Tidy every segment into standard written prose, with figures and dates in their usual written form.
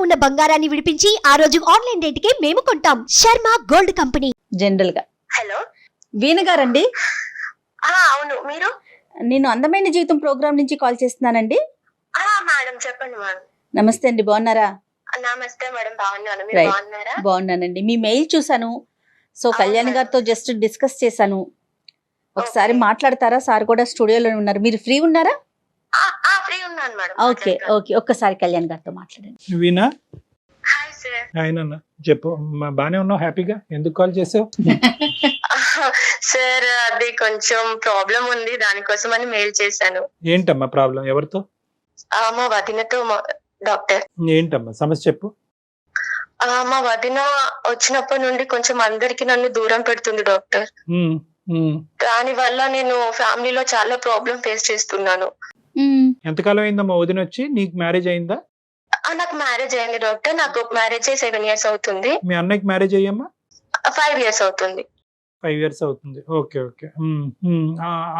ఉన్న బంగారాన్ని విడిపించి ఆ రోజు ఆన్లైన్ రేటుకే మేము కొంటాం. Sharma gold company. జనరల్ గా హలో. వీణ గారండి, అవును, మీరు? నేను అందమైన జీవితం ప్రోగ్రామ్ నుంచి కాల్ చేస్తున్నానండి. మేడం చెప్పండి మేడం. నమస్తే అండి, బాగున్నారా? నమస్తే మేడం, బాగున్నాను. మీరు Right. బాగున్నారా? బాగున్నానండి. మీ మెయిల్ చూసాను, సో అవునా? కళ్యాణ్ గారితో జస్ట్ డిస్కస్ చేశాను. ఒకసారి Okay. మాట్లాడతారా? సార్ కూడా స్టూడియోలో ఉన్నారు, మీరు ఫ్రీ ఉన్నారా? ఫ్రీ ఉన్నాను మేడం. ఓకే ఓకే, ఒక్కసారి కళ్యాణ్ గారితో మాట్లాడండి. వీణా, హాయ్ సార్. ఆయన చెప్పు. బానే ఉన్నావు? హ్యాపీగా? ఎందుకు కాల్ చేసావు? సార్, అది కొంచెం ప్రాబ్లం ఉంది, దానికోసం అని మెయిల్ చేశాను. ఏంటమ్మా ప్రాబ్లం? ఎవరితో? మా వదినతో డాక్టర్. ఏంటమ్మా సమస్య చెప్పు. మా వదిన వచ్చినప్పటి నుండి కొంచెం అందరికి నన్ను దూరం పెడుతుంది డాక్టర్. ఉమ్, ఉమ్. దాని వల్ల నేను ఫ్యామిలీలో చాలా ప్రాబ్లం ఫేస్ చేస్తున్నాను. ఎంతకాలం అయిందమ్మా వదిన వచ్చి? నీకు మ్యారేజ్ అయిందా? నాకు మ్యారేజ్ అయింది డాక్టర్. నాకు మ్యారేజ్ 7 years అవుతుంది. మీ అన్నయ్యకి మ్యారేజ్ అయ్యమ్మా? 5 years అవుతుంది. 5 years అవుతుంది. Okay okay.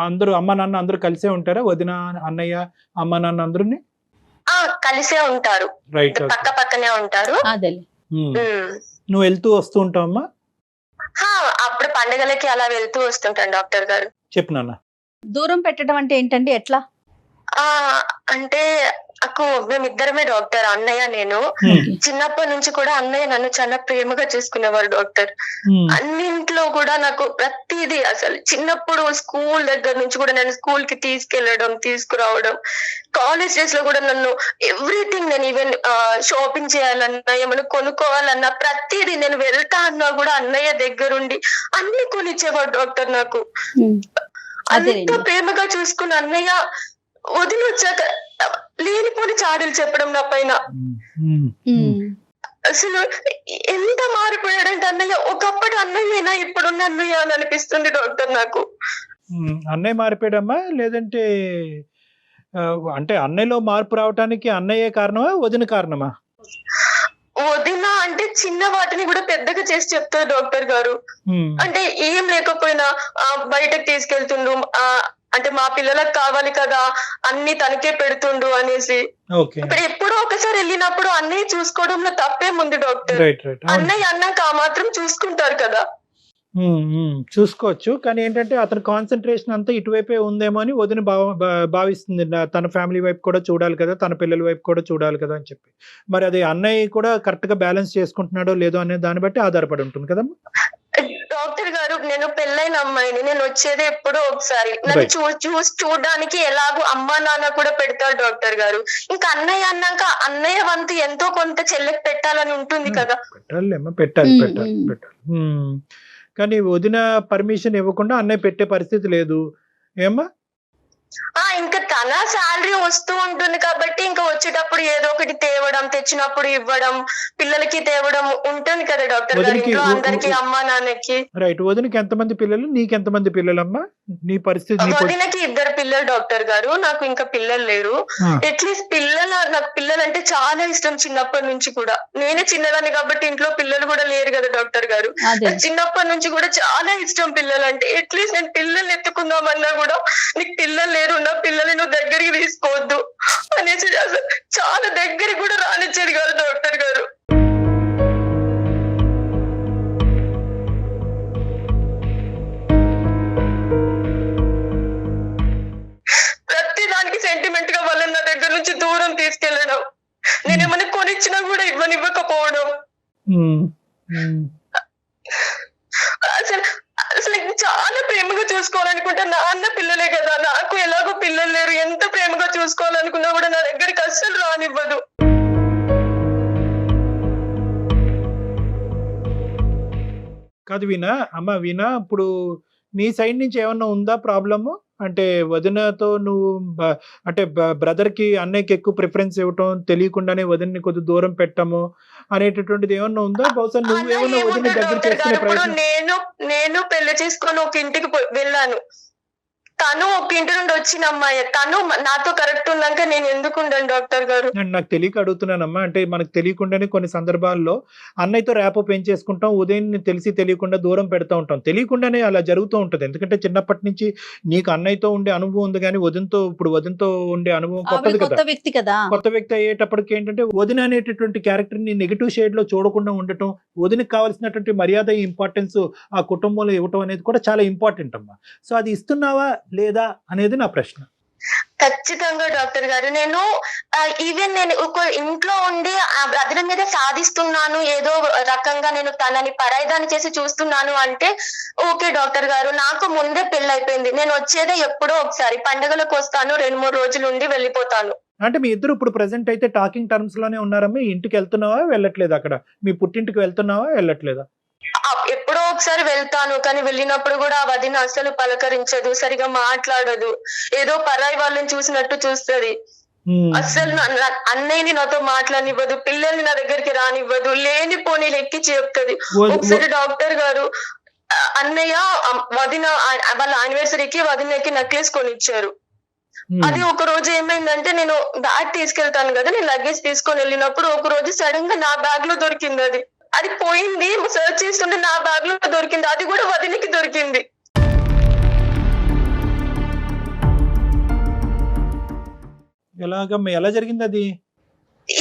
అందరూ అమ్మ నాన్న అందరూ కలిసే ఉంటారా? వదిన, అన్నయ్య, అమ్మ నాన్న అందరూని కలిసే ఉంటారు. రైట్. పక్క పక్కనే ఉంటారు. అదే. నువ్వు వెళ్తూ వస్తూ ఉంటావమ్మా? అప్పుడు పండుగలకి అలా వెళ్తూ వస్తుంటాను డాక్టర్ గారు. చెప్పు నాన్న. దూరం పెట్టడం అంటే ఏంటండి, ఎట్లా? అంటే నాకు మేమిద్దరమే డాక్టర్, అన్నయ్య నేను. చిన్నప్పటి నుంచి కూడా అన్నయ్య నన్ను చాలా ప్రేమగా చూసుకునేవాడు డాక్టర్. అన్నింట్లో కూడా నాకు ప్రతిదీ, అసలు చిన్నప్పుడు స్కూల్ దగ్గర నుంచి కూడా నన్ను స్కూల్ కి తీసుకెళ్లడం, తీసుకురావడం, కాలేజ్ డేస్ లో కూడా నన్ను ఎవ్రీథింగ్, నేను ఈవెన్ షాపింగ్ చేయాలన్నా, ఏమైనా కొనుక్కోవాలన్నా, ప్రతిదీ నేను వెళ్తా అన్నా కూడా అన్నయ్య దగ్గరుండి అన్ని కొనిచ్చేవాడు డాక్టర్ నాకు. అంత ప్రేమగా చూసుకున్న అన్నయ్య వదిలి వచ్చాక లేనిపోని చాడీలు చెప్పడం నా పైన. అసలు ఎంత మారిపోయాడంటే అన్నయ్య, ఒకప్పటి అన్నయ్యేనా ఇప్పుడున్న అన్నయ్య అని అనిపిస్తుంది డాక్టర్ నాకు. అన్నయ్య మారిపోయాడమ్మా? లేదంటే అంటే అన్నయ్యలో మార్పు రావటానికి అన్నయ్యే కారణమా, వదిన కారణమా? వదిన అంటే చిన్న వాటిని కూడా పెద్దగా చేసి చెప్తారు డాక్టర్ గారు. అంటే ఏం లేకపోయినా బయటకు తీసుకెళ్తుండు, అంటే మా పిల్లలకు కావాలి కదా అన్ని తనకే పెడుతుండు అనేసి. ఇప్పుడు ఎప్పుడో ఒకసారి వెళ్ళినప్పుడు అన్నయ్య చూసుకోవడంలో తప్పేముంది డాక్టర్? అన్నయ్య అన్నాక ఆ మాత్రం చూసుకుంటారు కదా. చూసుకోవచ్చు, కానీ ఏంటంటే అతని కాన్సన్ట్రేషన్ అంతా ఇటువైపే ఉందేమో అని వదిన భావిస్తుంది. తన ఫ్యామిలీ వైపు కూడా చూడాలి కదా, తన పిల్లల వైపు కూడా చూడాలి కదా అని చెప్పి. మరి అది అన్నయ్య కూడా కరెక్ట్ గా బ్యాలెన్స్ చేసుకుంటున్నాడో లేదో అనే దాన్ని బట్టి ఆధారపడి ఉంటుంది కదమ్మా. డాక్టర్ గారు, నేను పెళ్ళైన అమ్మాయిని, నేను వచ్చేది ఎప్పుడో ఒకసారి. నన్ను చూడడానికి ఎలాగో అమ్మా నాన్న కూడా పెడతారు డాక్టర్ గారు. ఇంకా అన్నయ్య అన్నాక అన్నయ్య వంతు ఎంతో కొంత చెల్లెకి పెట్టాలని ఉంటుంది కదా. పెట్టాలి. కానీ వదిన పర్మిషన్ ఇవ్వకుండా అన్నయ్య పెట్టే పరిస్థితి లేదు ఏమ్మా? ఇంకా తన శాలరీ వస్తూ ఉంటుంది కాబట్టి ఇంకా వచ్చేటప్పుడు ఏదో ఒకటి తేవడం, తెచ్చినప్పుడు ఇవ్వడం, పిల్లలకి తేవడం ఉంటుంది కదా డాక్టర్ గారు, ఇంట్లో అందరికి, అమ్మా నాన్నకి. రైట్. వదినకి ఎంతమంది పిల్లలు, నీకెంతమంది పిల్లలమ్మా? నీ పరిస్థితి? వదినకి 2 పిల్లలు డాక్టర్ గారు, నాకు ఇంకా పిల్లలు లేరు. అట్లీస్ట్ నాకు పిల్లలు అంటే చాలా ఇష్టం చిన్నప్పటి నుంచి కూడా. నేనే చిన్నదాన్ని కాబట్టి ఇంట్లో పిల్లలు కూడా లేరు కదా డాక్టర్ గారు. చిన్నప్పటి నుంచి కూడా చాలా ఇష్టం పిల్లలు అంటే. అట్లీస్ట్ నేను పిల్లల్ని ఎత్తుకుందామన్నా కూడా నీకు పిల్లలు లేరు, నా పిల్లల్ని నువ్వు దగ్గరికి తీసుకోవద్దు అనేసి చాలా దగ్గరికి కూడా రానిచ్చేది కాదు డాక్టర్ గారు. ప్రతి దానికి సెంటిమెంట్ గా వాళ్ళని నా దగ్గర నుంచి దూరం తీసుకెళ్లడం, నేనేమైనా కొనిచ్చినా కూడా ఇవ్వకపోవడం. అసలు చాలా ప్రేమగా చూసుకోవాలనుకుంటా. నా అన్న పిల్లలే కదా, నాకు ఎలాగో పిల్లలు లేరు. ఎంత ప్రేమగా చూసుకోవాలనుకున్నా కూడా నా దగ్గరికి అస్సలు రానివ్వదు. కాదు వీణా, అమ్మ వీణా, ఇప్పుడు నీ సైడ్ నుంచి ఏమన్నా ఉందా ప్రాబ్లము? అంటే వదినతో నువ్వు అంటే బ్రదర్ కి అన్నయ్యకి ఎక్కువ ప్రిఫరెన్స్ ఇవ్వటం, తెలియకుండానే వదిన్ని కొద్ది దూరం పెట్టము అనేటటువంటిది ఏమన్నా ఉందా? బహుశా నువ్వేమన్నా వదిన దగ్గర చేసుకునే ప్రయత్నం? నేను పెళ్లి చేసుకొని ఒక ఇంటికి వెళ్ళాను. తను ఒక ఇంటి నుండి వచ్చిన అమ్మాయి, తను నాతో కరెక్ట్ ఉన్నాక నేను ఎందుకు ఉండను డాక్టర్ గారు? అండ్ నాకు తెలియక అడుగుతున్నానమ్మా. అంటే మనకు తెలియకుండానే కొన్ని సందర్భాల్లో అన్నయ్యతో ర్యాపో పెంచేసుకుంటాం. ఉదయం తెలిసి తెలియకుండా దూరం పెడతా ఉంటాం. తెలియకుండానే అలా జరుగుతూ ఉంటది. ఎందుకంటే చిన్నప్పటి నుంచి నీకు అన్నయ్యతో ఉండే అనుభవం ఉంది కానీ వదినతో ఉండే అనుభవం కొత్తది కదా. కొత్త వ్యక్తి కదా. కొత్త వ్యక్తి అయ్యేటప్పటికి ఏంటంటే వదిన అనేటటువంటి క్యారెక్టర్ ని నెగిటివ్ షేడ్ లో చూడకుండా ఉండటం, వదినకి కావాల్సినటువంటి మర్యాద ఇంపార్టెన్స్ ఆ కుటుంబంలో ఇవ్వటం అనేది కూడా చాలా ఇంపార్టెంట్ అమ్మా. సో అది ఇస్తున్నావా లేదా అనేది నా ప్రశ్న. ఖచ్చితంగా డాక్టర్ గారు. నేను ఈవెన్ నేను ఒక ఇంట్లో ఉండి ఆ బ్రదర్ మీద సాధిస్తున్నాను, ఏదో రకంగా నేను తనని పరాయిదాన్ని చేసి చూస్తున్నాను అంటే ఓకే డాక్టర్ గారు. నాకు ముందే పెళ్లి అయిపోయింది. నేను వచ్చేదే ఎప్పుడో ఒకసారి పండుగలకు వస్తాను, 2-3 రోజులు ఉండి వెళ్ళిపోతాను. అంటే మీ ఇద్దరు ఇప్పుడు ప్రెసెంట్ అయితే టాకింగ్ టర్మ్స్ లోనే ఉన్నారమ్మా. ఇంటికి వెళ్తున్నావా వెళ్ళట్లేదు? అక్కడ మీ పుట్టింటికి వెళ్తున్నావా వెళ్ళట్లేదా? ఎప్పుడో ఒకసారి వెళ్తాను, కానీ వెళ్ళినప్పుడు కూడా ఆ వదిన అసలు పలకరించదు, సరిగా మాట్లాడదు, ఏదో పరాయి వాళ్ళని చూసినట్టు చూస్తది. అసలు అన్నయ్యని నాతో మాట్లాడనివ్వదు, పిల్లల్ని నా దగ్గరికి రానివ్వదు, లేని పోనీ ఎక్కించి చెప్తది. ఒకసారి డాక్టర్ గారు అన్నయ్య వదిన వాళ్ళ యానివర్సరీకి వదినకి నెక్లెస్ కొనిచ్చారు. అది ఒక రోజు ఏమైందంటే నేను బ్యాగ్ తీసుకెళ్తాను కదా, నేను లగేజ్ తీసుకొని వెళ్ళినప్పుడు ఒక రోజు సడన్ గా నా బ్యాగ్ లో దొరికింది. అది పోయింది, సర్చ్ చేస్తుంటే నా బ్యాగ్ లో దొరికింది. అది కూడా వదినకి దొరికింది. ఎలాగమ్మా, ఎలా జరిగింది అది?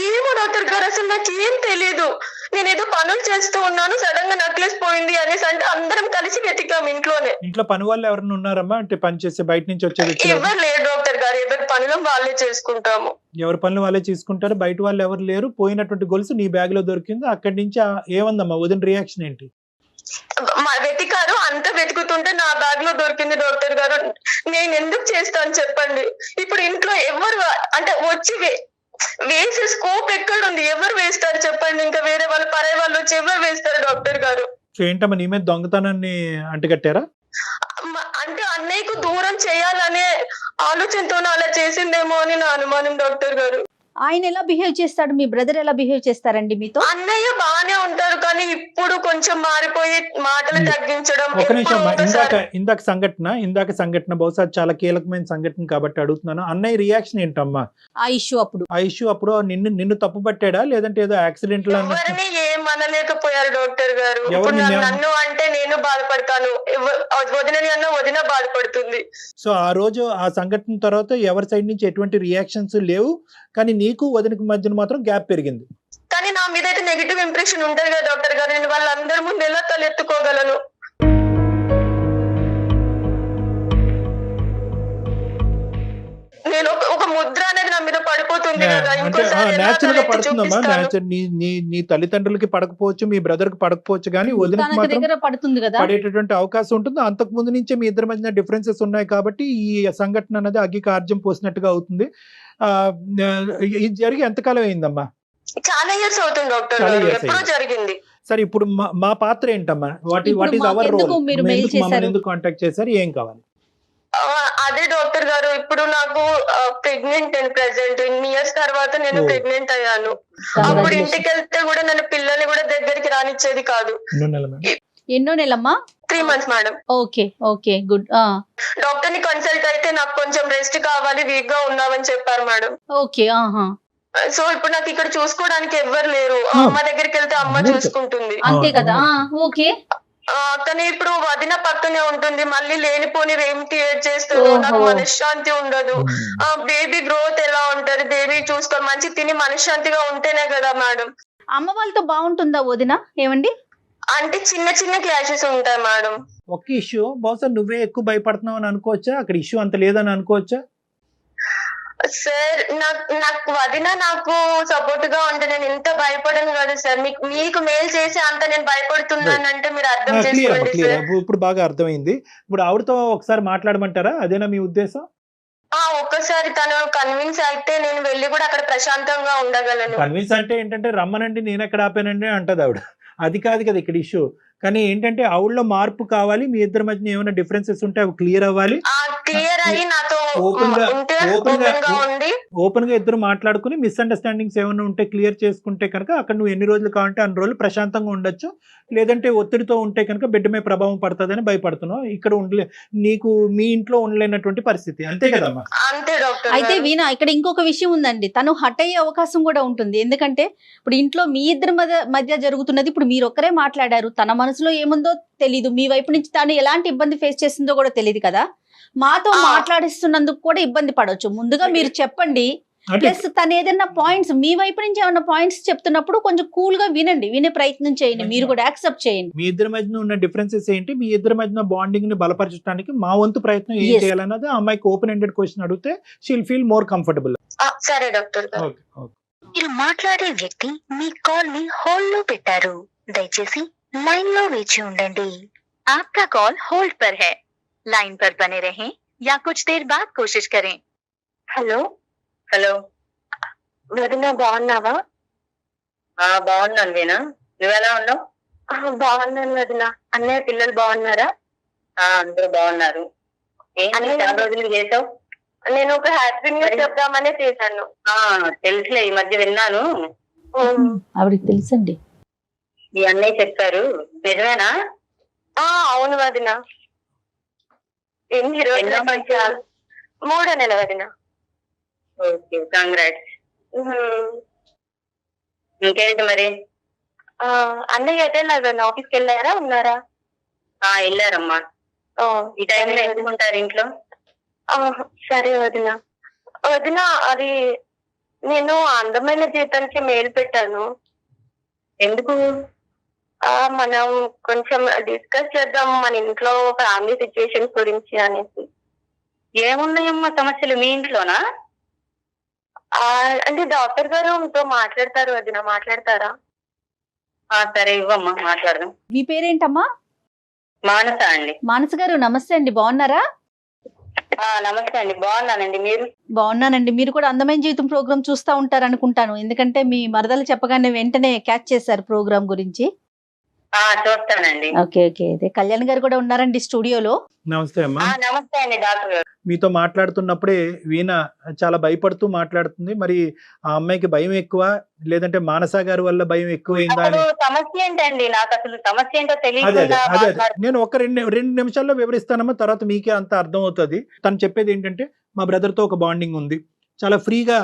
ఏమో డాక్టర్ గారు, అసలు నాకు ఏం తెలీదు. నేనేదో పనులు చేస్తూ ఉన్నాను, సడన్ గా నెక్లెస్ పోయింది అనేసి అంటే అందరం కలిసి వెతికాం ఇంట్లోనే. ఇంట్లో పని వాళ్ళు ఎవరైనా ఉన్నారమ్మా? అంటే పని చేసే బయట నుంచి వచ్చేది ఎవరు లేరు డాక్టర్ గారు, ఎవరి పనులు వాళ్ళే చేసుకుంటాము. ఎవరి పనులు వాళ్ళే చేసుకుంటారు, బయట వాళ్ళు ఎవరు లేరు. పోయినటువంటి గొలుసు నీ బ్యాగ్ లో దొరికింది. అక్కడి నుంచి ఏమందమ్మా వదిన రియాక్షన్ ఏంటి? వెతికారు, అంతా వెతుకుతుంటే నా బ్యాగ్ లో దొరికింది డాక్టర్ గారు. నేను ఎందుకు చేస్తాను చెప్పండి? ఇప్పుడు ఇంట్లో ఎవరు అంటే వచ్చి వేసే స్కోప్ ఎక్కడుంది? ఎవరు వేస్తారు చెప్పండి? ఇంకా వేరే వాళ్ళు పరాయి వాళ్ళు వచ్చి ఎవరు వేస్తారు డాక్టర్ గారు? ఏంటమ్మా నీ మీద దొంగతనాన్ని అంటగట్టారా? అంటే అన్నయ్యకు దూరం చేయాలనే ఆలోచనతో అలా చేసిందేమో అని నా అనుమానం డాక్టర్ గారు. ఆయన ఎలా బిహేవ్ చేస్తాడు? మీ బ్రదర్ ఎలా బిహేవ్ చేస్తారండి మీతో? అన్నయ్య బాగానే ఉంటారు, కానీ ఇప్పుడు కొంచెం మారిపోయి మాటలు తగ్గించడం. ఒక నిమిషం, ఇందాక సంఘటన బహుశా చాలా కీలకమైన సంఘటన కాబట్టి అడుగుతున్నాను. అన్నయ్య రియాక్షన్ ఏంటమ్మా ఆ ఇష్యూ అప్పుడు? నిన్ను తప్పు పట్టాడా లేదంటే ఏదో యాక్సిడెంట్ లా? ఎవరిని ఏమనలేకపోయారు డాక్టర్ గారు. ఇప్పుడు నన్ను అంటే నేను బాధపడతాను, వదినని అన్న వదిన బాధపడుతుంది. సో ఆ రోజు ఆ సంఘటన తర్వాత ఎవరి సైడ్ నుంచి ఎటువంటి రియాక్షన్స్ లేవు, కానీ నీకు వదినకి మధ్యన మాత్రం గ్యాప్ పెరిగింది. కానీ నా మీద అయితే నెగిటివ్ ఇంప్రెషన్ ఉంటది కదా డాక్టర్ గారు. నేను వాళ్ళందరి ముందు ఎలా తలెత్తుకోగలను? నేను ఒక ముద్ర అనేది నా మీద పడిపోతుంది కదా. నేచురల్ గా పడుతుందమ్మా. నీ తల్లిదండ్రులకి పడకపోవచ్చు, మీ బ్రదర్ కి పడకపోవచ్చు, కానీ వదినకి మాత్రం పడుతుంది కదా, పడేటటువంటి అవకాశం ఉంటుంది. అంతకు ముందు నుంచే మీ ఇద్దరి మధ్య డిఫరెన్సెస్ ఉన్నాయి కాబట్టి ఈ సంఘటన అనేది అగ్గికి ఆర్జం పోసినట్టుగా అవుతుంది. ఇది జరిగి ఎంతకాలం అయిందమ్మా? చాలా ఇయర్స్ అవుతుంది డాక్టర్ గారు, ఎప్పుడో జరిగింది. సరే, ఇప్పుడు మా పాత్ర ఏంటమ్మా? What is our role? మమ్మల్ని ఎందుకు కాంటాక్ట్ చేశారు? ఏం కావాలి? అదే డాక్టర్ గారు, ఇప్పుడు నాకు ప్రెగ్నెంట్ ప్రెసెంట్ 2 years తర్వాత నేను ప్రెగ్నెంట్ అయ్యాను. అప్పుడు ఇంటికి వెళ్తే కూడా నన్ను పిల్లల్ని కూడా దగ్గరికి రానిచ్చేది కాదు. ఎన్నో నెలమ్మా? 3 months madam. Okay good. Doctor ని కన్సల్ట్ అయితే నాకు కొంచెం రెస్ట్ కావాలి, వీక్ గా ఉన్నావని చెప్పారు మేడం. ఓకే. సో ఇప్పుడు నాకు ఇక్కడ చూసుకోవడానికి ఎవ్వరు లేరు. అమ్మ దగ్గరికి వెళ్తే అమ్మ చూసుకుంటుంది. అంతే కదా. ఓకే. కానీ ఇప్పుడు వదిన పక్కనే ఉంటుంది. మళ్ళీ లేనిపోని ఏం క్రియేట్ చేస్తుందో, నాకు మనశ్శాంతి ఉండదు. బేబీ గ్రోత్ ఎలా ఉంటది, బేబీ చూసుకోవాలి, మంచి తిని మనశ్శాంతిగా ఉంటేనే కదా మేడం. అమ్మ వాళ్ళతో బాగుంటుందా వదిన? ఏమండి అంటే చిన్న చిన్న క్లాషెస్ ఉంటాయి మేడం. ఒక ఇష్యూ బహుశా నువ్వే ఎక్కువ భయపడుతున్నావు అని అనుకోవచ్చా? అక్కడ ఇష్యూ అంత లేదని అనుకోవచ్చా? సార్ నాకు వదిన నాకు సపోర్ట్ గా ఉంటే నేను ఎంత భయపడను కదా సార్. మీకు మేలు చేసి అంత నేను భయపడుతున్నానంటే మీరు అర్థం చేసుకోండి సార్. ఇప్పుడు బాగా అర్థమైంది. ఇప్పుడు ఆవిడతో ఒకసారి మాట్లాడమంటారా? అదేనా మీ ఉద్దేశం? ఒక్కసారి తను కన్విన్స్ అయితే నేను వెళ్ళి కూడా అక్కడ ప్రశాంతంగా ఉండగలను. కన్విన్స్ అంటే ఏంటంటే రమ్మనండి, నేను ఎక్కడ ఆపానండి అంటది ఆవిడ. అది కాదు కదా ఇక్కడ ఇష్యూ. కానీ ఏంటంటే ఆవిడలో మార్పు కావాలి, మీ ఇద్దరి మధ్య ఏమైనా డిఫరెన్సెస్ ఉంటే అవి క్లియర్ అవ్వాలి. క్లియర్ అయ్యి నాతో ఓపెన్ గా ఉండి ఓపెన్ గా ఇద్దరు మాట్లాడుకుని మిస్అండర్స్టాండింగ్స్ ఏమైనా ఉంటే క్లియర్ చేసుకుంటే కనుక అక్కడ నువ్వు ఎన్ని రోజులు కావాలంటే అన్ని రోజులు ప్రశాంతంగా ఉండొచ్చు. లేదంటే ఒత్తిడితో ఉంటే కనుక బిడ్డ మీద ప్రభావం పడుతుందని భయపడుతున్నావు. ఇక్కడ నీకు మీ ఇంట్లో ఉండలేనటువంటి పరిస్థితి, అంతే కదమ్మా? అంతే డాక్టర్ అయితే గారు. వీణ ఇక్కడ ఇంకొక విషయం ఉందండి, తను హట్ అయ్యే అవకాశం కూడా ఉంటుంది. ఎందుకంటే ఇప్పుడు ఇంట్లో మీ ఇద్దరి మధ్య జరుగుతున్నది, ఇప్పుడు మీరు ఒక్కరే మాట్లాడారు, తన మనసులో ఏముందో తెలీదు, మీ వైపు నుంచి తను ఎలాంటి ఇబ్బంది ఫేస్ చేసిందో కూడా తెలియదు కదా. మాతో మాట్లాడిస్తున్నందుకు కూడా ఇబ్బంది పడవచ్చు. ముందుగా మీరు చెప్పండి. అంటే ప్లస్ తను ఏదైనా పాయింట్స్ మీ వైపు నుంచి ఏమైనా పాయింట్స్ చెప్తున్నప్పుడు కొంచెం కూల్ గా వినండి, వినే ప్రయత్నం చేయండి, మీరు కూడా యాక్సెప్ట్ చేయండి. మీ ఇద్దరి మధ్యన ఉన్న డిఫరెన్సెస్ ఏంటి, మీ ఇద్దరి మధ్యన బాండింగ్ ని బలపరచడానికి మా వంతు ప్రయత్నం ఏం Yes. చేయాలన్నది ఆ అమ్మాయికి ఓపెన్ ఎండెడ్ క్వశ్చన్ అడిగితే షీల్ ఫీల్ మోర్ కంఫర్టబుల్. సరే డాక్టర్ గారు. Okay okay. మీరు మాట్లాడే వ్యక్తి మీ కాల్ ని హోల్డ్ లో పెట్టారు. దయచేసి लाइन లో వేచి ఉండండి. आपका कॉल होल्ड पर है. लाइन पर बने रहें या कुछ देर बाद कोशिश करें. హలో హలో వదిన, బాగున్నావా? బాగున్నాను వీణా, నువ్వెలా ఉన్నావు? బాగున్నాను వదిన. అన్నయ్య పిల్లలు బాగున్నారా? అందరూ బాగున్నారు. ఏంటి చాలా రోజులు చేసావు? నేను ఒక హ్యాపీ న్యూస్ చెప్దామనే చేశాను. తెలుసులే, ఈ మధ్య విన్నాను. ఆవిడకి తెలుసండి. ఈ అన్నయ్య చెప్పారు, నిజమేనా? అవును వదిన. ఎన్ని రోజులు? ఎన్నో మంచి 3వ నెల వదిన. Okay, congrats. ఇంకేంటి మరి? అన్నయ్య అయితే ఆఫీస్కి వెళ్ళారా, ఉన్నారా? వెళ్ళారమ్మా. ఈ టైంలో ఎందుకుంటారు ఇంట్లో? సరే వదిన. వదిన, అది నేను అందమైన జీతానికి మెయిల్ పెట్టాను. ఎందుకు? మనం కొంచెం డిస్కస్ చేద్దాం మన ఇంట్లో ఫ్యామిలీ సిచ్యువేషన్స్ గురించి అనేసి. ఏమున్నాయమ్మా సమస్యలు మీ ఇంట్లోనా? అంటే డాక్టర్ గారు మీతో మాట్లాడతారు వదిన, మాట్లాడతారా? సరే ఇవ్వమ్మా, మాట్లాడదాం. మీ పేరేంటమ్మా? మానస అండి. మానస గారు నమస్తే అండి, బాగున్నారా? నమస్తే అండి, బాగున్నానండి. మీరు? బాగున్నానండి. మీరు కూడా అందమైన జీవితం ప్రోగ్రామ్ చూస్తూ ఉంటారు అనుకుంటాను, ఎందుకంటే మీ మరదలు చెప్పగానే వెంటనే క్యాచ్ చేశారు ప్రోగ్రామ్ గురించి. చూస్తానండి. Okay okay. అదే కళ్యాణ్ గారు కూడా ఉన్నారండి స్టూడియోలో. నమస్తే అమ్మా. నమస్తే అండి డాక్టర్ గారు. మీతో మాట్లాడుతున్నప్పుడే వీణ చాలా భయపడుతూ మాట్లాడుతుంది. మరి ఆ అమ్మాయికి భయం ఎక్కువ, లేదంటే మానస గారి వల్ల భయం ఎక్కువైందా అని? అసలు సమస్య ఏంటండి? నాకు అసలు సమస్య ఏంటో అదే తెలియకుండా అదే అదే నేను ఒక రెండు నిమిషాల్లో వివరిస్తానమ్మా, తర్వాత మీకే అంత అర్థం అవుతుంది. తను చెప్పేది ఏంటంటే, మా బ్రదర్తో ఒక బాండింగ్ ఉంది, చాలా ఫ్రీగా.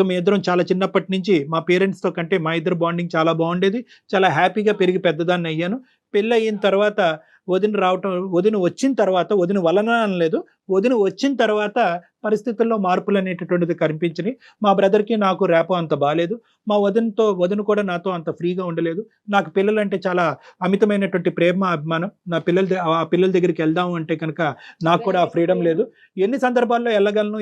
మీ ఇద్దరం చాలా చిన్నప్పటి నుంచి మా పేరెంట్స్తో కంటే మా ఇద్దరు బాండింగ్ చాలా బాగుండేది. చాలా హ్యాపీగా పెరిగి పెద్దదాన్ని అయ్యాను. పెళ్ళి అయిన తర్వాత వదిన వచ్చిన తర్వాత, వదిన వలన అనలేదు, వదిన వచ్చిన తర్వాత పరిస్థితుల్లో మార్పులు అనేటటువంటిది కనిపించినాయి. మా బ్రదర్కి నాకు రేపో అంత బాగాలేదు. మా వదిన కూడా నాతో అంత ఫ్రీగా ఉండలేదు. నాకు పిల్లలంటే చాలా అమితమైనటువంటి ప్రేమ, అభిమానం. ఆ పిల్లల దగ్గరికి వెళ్దాము అంటే కనుక నాకు కూడా ఆ ఫ్రీడమ్ లేదు. ఎన్ని సందర్భాల్లో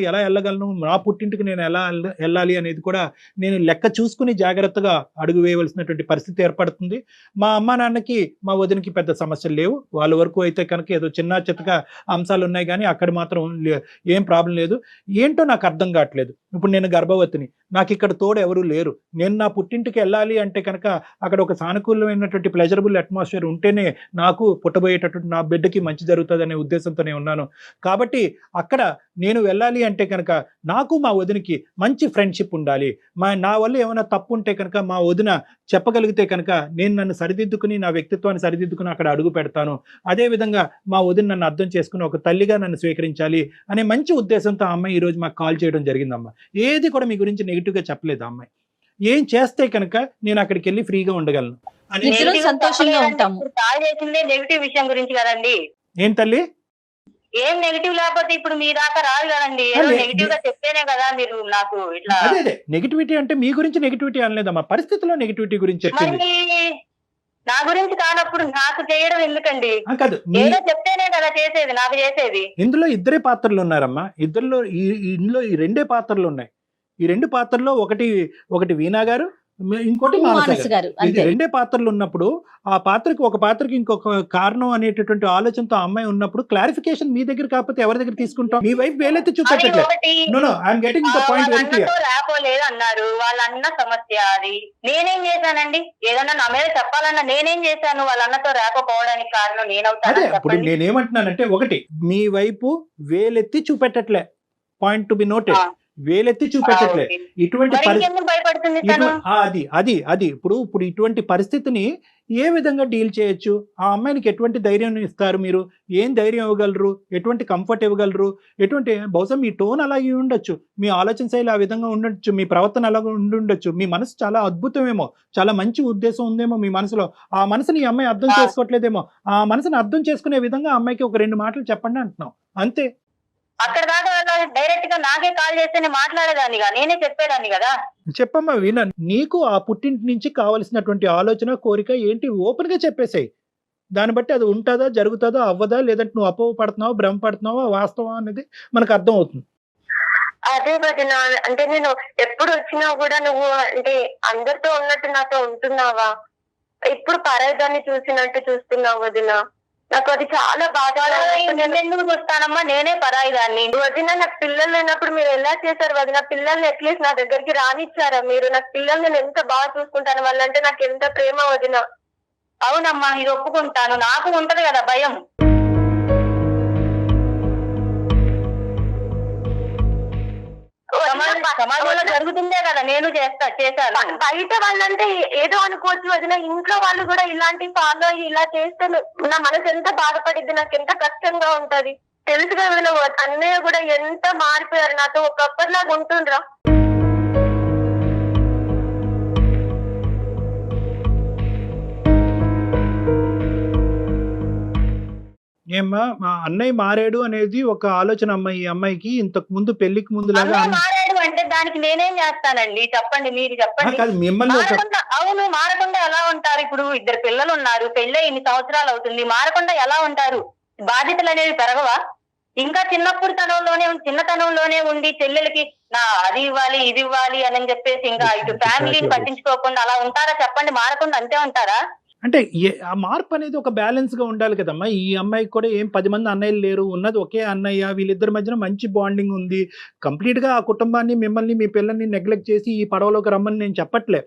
ఎలా వెళ్ళగలను, నా పుట్టింటికి నేను ఎలా వెళ్ళాలి అనేది కూడా నేను లెక్క చూసుకుని జాగ్రత్తగా అడుగు వేయవలసినటువంటి పరిస్థితి ఏర్పడుతుంది. మా అమ్మ నాన్నకి మా వదినకి పెద్ద సమస్యలు లేవు. వాళ్ళ వరకు అయితే కనుక ఏదో చిన్న చితక అంశాలు ఉన్నాయి, కానీ అక్కడ మాత్రం ఏం ప్రాబ్లం లేదు. ఏంటో నాకు అర్థం కావట్లేదు. ఇప్పుడు నేను గర్భవతిని, నాకు ఇక్కడ తోడు ఎవరు లేరు. నేను నా పుట్టింటికి వెళ్ళాలి అంటే కనుక అక్కడ ఒక సానుకూలమైనటువంటి ప్లెజరబుల్ అట్మాస్ఫియర్ ఉంటేనే నాకు పుట్టబోయేటటువంటి నా బిడ్డకి మంచి జరుగుతుంది అనే ఉద్దేశంతోనే ఉన్నాను. కాబట్టి అక్కడ నేను వెళ్ళాలి అంటే కనుక నాకు మా వదినకి మంచి ఫ్రెండ్షిప్ ఉండాలి. నా వల్ల ఏమైనా తప్పు ఉంటే కనుక మా వదిన చెప్పగలిగితే కనుక నేను నన్ను సరిదిద్దుకుని, నా వ్యక్తిత్వాన్ని సరిదిద్దుకుని అక్కడ అడుగు పెడతాను. అదేవిధంగా మా వదిన నన్ను అర్థం చేసుకుని ఒక తల్లిగా నన్ను స్వీకరించాలి అనే మంచి ఉద్దేశంతో ఆ అమ్మాయి ఈరోజు మాకు కాల్ చేయడం జరిగిందమ్మా. ఏది కూడా మీ గురించి నెగిటివ్గా చెప్పలేదు అమ్మాయి. ఏం చేస్తే కనుక నేను అక్కడికి వెళ్ళి ఫ్రీగా ఉండగలను అని. ఇద్దరం సంతోషంగా ఉంటాము. కాల్ చేసిందే నెగిటివ్ విషయం గురించి కదండి. ఏం తల్లి? ఏం నెగిటివ్ లేకపోతే ఇప్పుడు మీ దాకా రాదు కదండి. ఏదో నెగిటివ్ గా చెప్తేనే కదా మీరు నాకు ఇట్లా. అదే నెగిటివిటీ అంటే మీ గురించి నెగిటివిటీ అనలేదమ్మా, పరిస్థితుల్లో నెగిటివిటీ గురించి చెప్పింది. మరి నా గురించి కానప్పుడు నాకు చేయడం ఎందుకండి? కాదు, ఏదో చెప్తేనే కదా చేసేది, నాకు చేసేది. ఇందులో ఇద్దరే పాత్రలు ఉన్నారమ్మా. ఇందులో ఈ రెండే పాత్రలు ఉన్నాయి. ఈ రెండు పాత్రల్లో ఒకటి వీణా గారు, ఇంకోటి మానస గారు. ఇది రెండే పాత్రలు ఉన్నప్పుడు ఆ పాత్రకి ఒక పాత్రకి ఇంకొక కారణం అనేటటువంటి ఆలోచనతో ఆ అమ్మాయి ఉన్నప్పుడు క్లారిఫికేషన్ మీ దగ్గర కాకపోతే ఎవరి దగ్గర తీసుకుంటాం? మీ వైపు వేలైతే చూపెట్టట్లేదు. రాపోలేదు అన్నారు, వాళ్ళ అన్న సమస్య అది. నేనేం చేశానండి? ఏదన్నా నా మీద చెప్పాలన్నా నేనేం చేశాను? వాళ్ళ అన్నతో రాకపోవడానికి కారణం అదే ఇప్పుడు నేనవుతాను. నేనేమంటున్నానంటే, ఒకటి మీ వైపు వేలెత్తి చూపెట్టట్లే, పాయింట్ టు బి నోటెడ్. వేలెత్తి చూపెట్టట్లే. ఓకే. ఇటువంటి మరి ఇంకెందుకు భయపడుతుంది తను? అది ఇప్పుడు ఇటువంటి పరిస్థితిని ఏ విధంగా డీల్ చేయొచ్చు? ఆ అమ్మాయినికి ఎటువంటి ధైర్యం ఇస్తారు మీరు? ఏం ధైర్యం ఇవ్వగలరు? ఎటువంటి కంఫర్ట్ ఇవ్వగలరు? బహుశా మీ టోన్ అలాగే ఉండొచ్చు, మీ ఆలోచన శైలి ఆ విధంగా ఉండొచ్చు, మీ ప్రవర్తన అలాగే ఉండుండొచ్చు. మీ మనసు చాలా అద్భుతమేమో, చాలా మంచి ఉద్దేశం ఉందేమో మీ మనసులో. ఆ మనసుని ఈ అమ్మాయి అర్థం చేసుకోవట్లేదేమో. ఆ మనసుని అర్థం చేసుకునే విధంగా ఆ అమ్మాయికి ఒక 2 మాటలు చెప్పండి అంటున్నాం, అంతే. అక్కడ దాకా డైరెక్ట్ గా నాకే కాల్ చేస్తేనే మాట్లాడేదాన్నిగా, నేనే చెప్పేదాన్ని కదా. చెప్పమ్మా వీణా, నీకు ఆ పుట్టింటి నుంచి కావలసినటువంటి ఆలోచన, కోరిక ఏంటి ఓపెన్ గా చెప్పేసాయి. దాన్ని బట్టి అది ఉంటుందా, జరుగుతుందా, అవ్వదా, లేదంటే నువ్వు అపోహ పడుతున్నావా, భ్రమ పడుతున్నావా, వాస్తవం అనేది మనకు అర్థం అవుతుంది. అదే వదిన, అంటే నేను ఎప్పుడు వచ్చినా కూడా నువ్వు అంటే అందరితో ఉన్నట్టు నాతో ఉంటున్నావా? ఇప్పుడు పరాయిదాన్ని చూసినట్టు చూస్తున్నావు వదిన. నాకు అది చాలా బాధ. ఎందుకు చూస్తానమ్మా, నేనే పరాయిదాన్ని. వదిన, నాకు పిల్లలు లేనప్పుడు మీరు ఎలా చేశారు వదిన? పిల్లల్ని అట్లీస్ట్ నా దగ్గరికి రానిచ్చారా మీరు? నాకు పిల్లల్ని నేను ఎంత బాగా చూసుకుంటాను, వాళ్ళంటే నాకు ఎంత ప్రేమ వదిన. అవునమ్మా, ఇది ఒప్పుకుంటాను. నాకు ఉంటది కదా భయం. సమాజంలో జరుగుతుందే కదా నేను చేశాను. బయట వాళ్ళంటే ఏదో అనుకోవచ్చు వదిన, ఇంట్లో వాళ్ళు కూడా ఇలాంటి ఫాలో అయ్యి ఇలా చేస్తే నా మనసు ఎంత బాధపడిద్ది, నాకు ఎంత కష్టంగా ఉంటది తెలుసు కదా వదిన. అన్నయ్య కూడా ఎంత మారిపోయారు, నాతో ఒకప్పటిలాగా ఉంటుండ్రా? ఏమ్మా, మా అన్నయ్య మారాడు అనేది ఒక ఆలోచన అమ్మ ఈ అమ్మాయికి. ఇంతకు ముందు పెళ్లికి ముందులాగా అన్నయ్య మారాడు అంటే దానికి నేనేం చేస్తానండి? చెప్పండి, మీరు చెప్పండి. కాదు, మిమ్మల్ని ఒక అవును, మారకుండా ఎలా ఉంటారు? ఇప్పుడు 2 పిల్లలు ఉన్నారు, పెళ్ళి ఇన్ని సంవత్సరాలు అవుతుంది, మారకుండా ఎలా ఉంటారు? బాధ్యతలు అనేవి పెరగవా? ఇంకా చిన్నతనంలోనే ఉండి చెల్లెలకి అది ఇవ్వాలి ఇది ఇవ్వాలి అని చెప్పేసి ఇంకా ఇటు ఫ్యామిలీని పట్టించుకోకుండా అలా ఉంటారా? చెప్పండి, మారకుండా అంతే ఉంటారా? అంటే ఆ మార్పు అనేది ఒక బ్యాలెన్స్ గా ఉండాలి కదమ్మా. ఈ అమ్మాయికి కూడా ఏం 10 మంది అన్నయ్యలు లేరు, ఉన్నది ఒకే అన్నయ్య. వీళ్ళిద్దరి మధ్యన మంచి బాండింగ్ ఉంది. కంప్లీట్ గా ఆ కుటుంబాన్ని, మిమ్మల్ని, మీ పిల్లల్ని నెగ్లెక్ట్ చేసి ఈ పడవలోకి రమ్మని నేను చెప్పట్లే.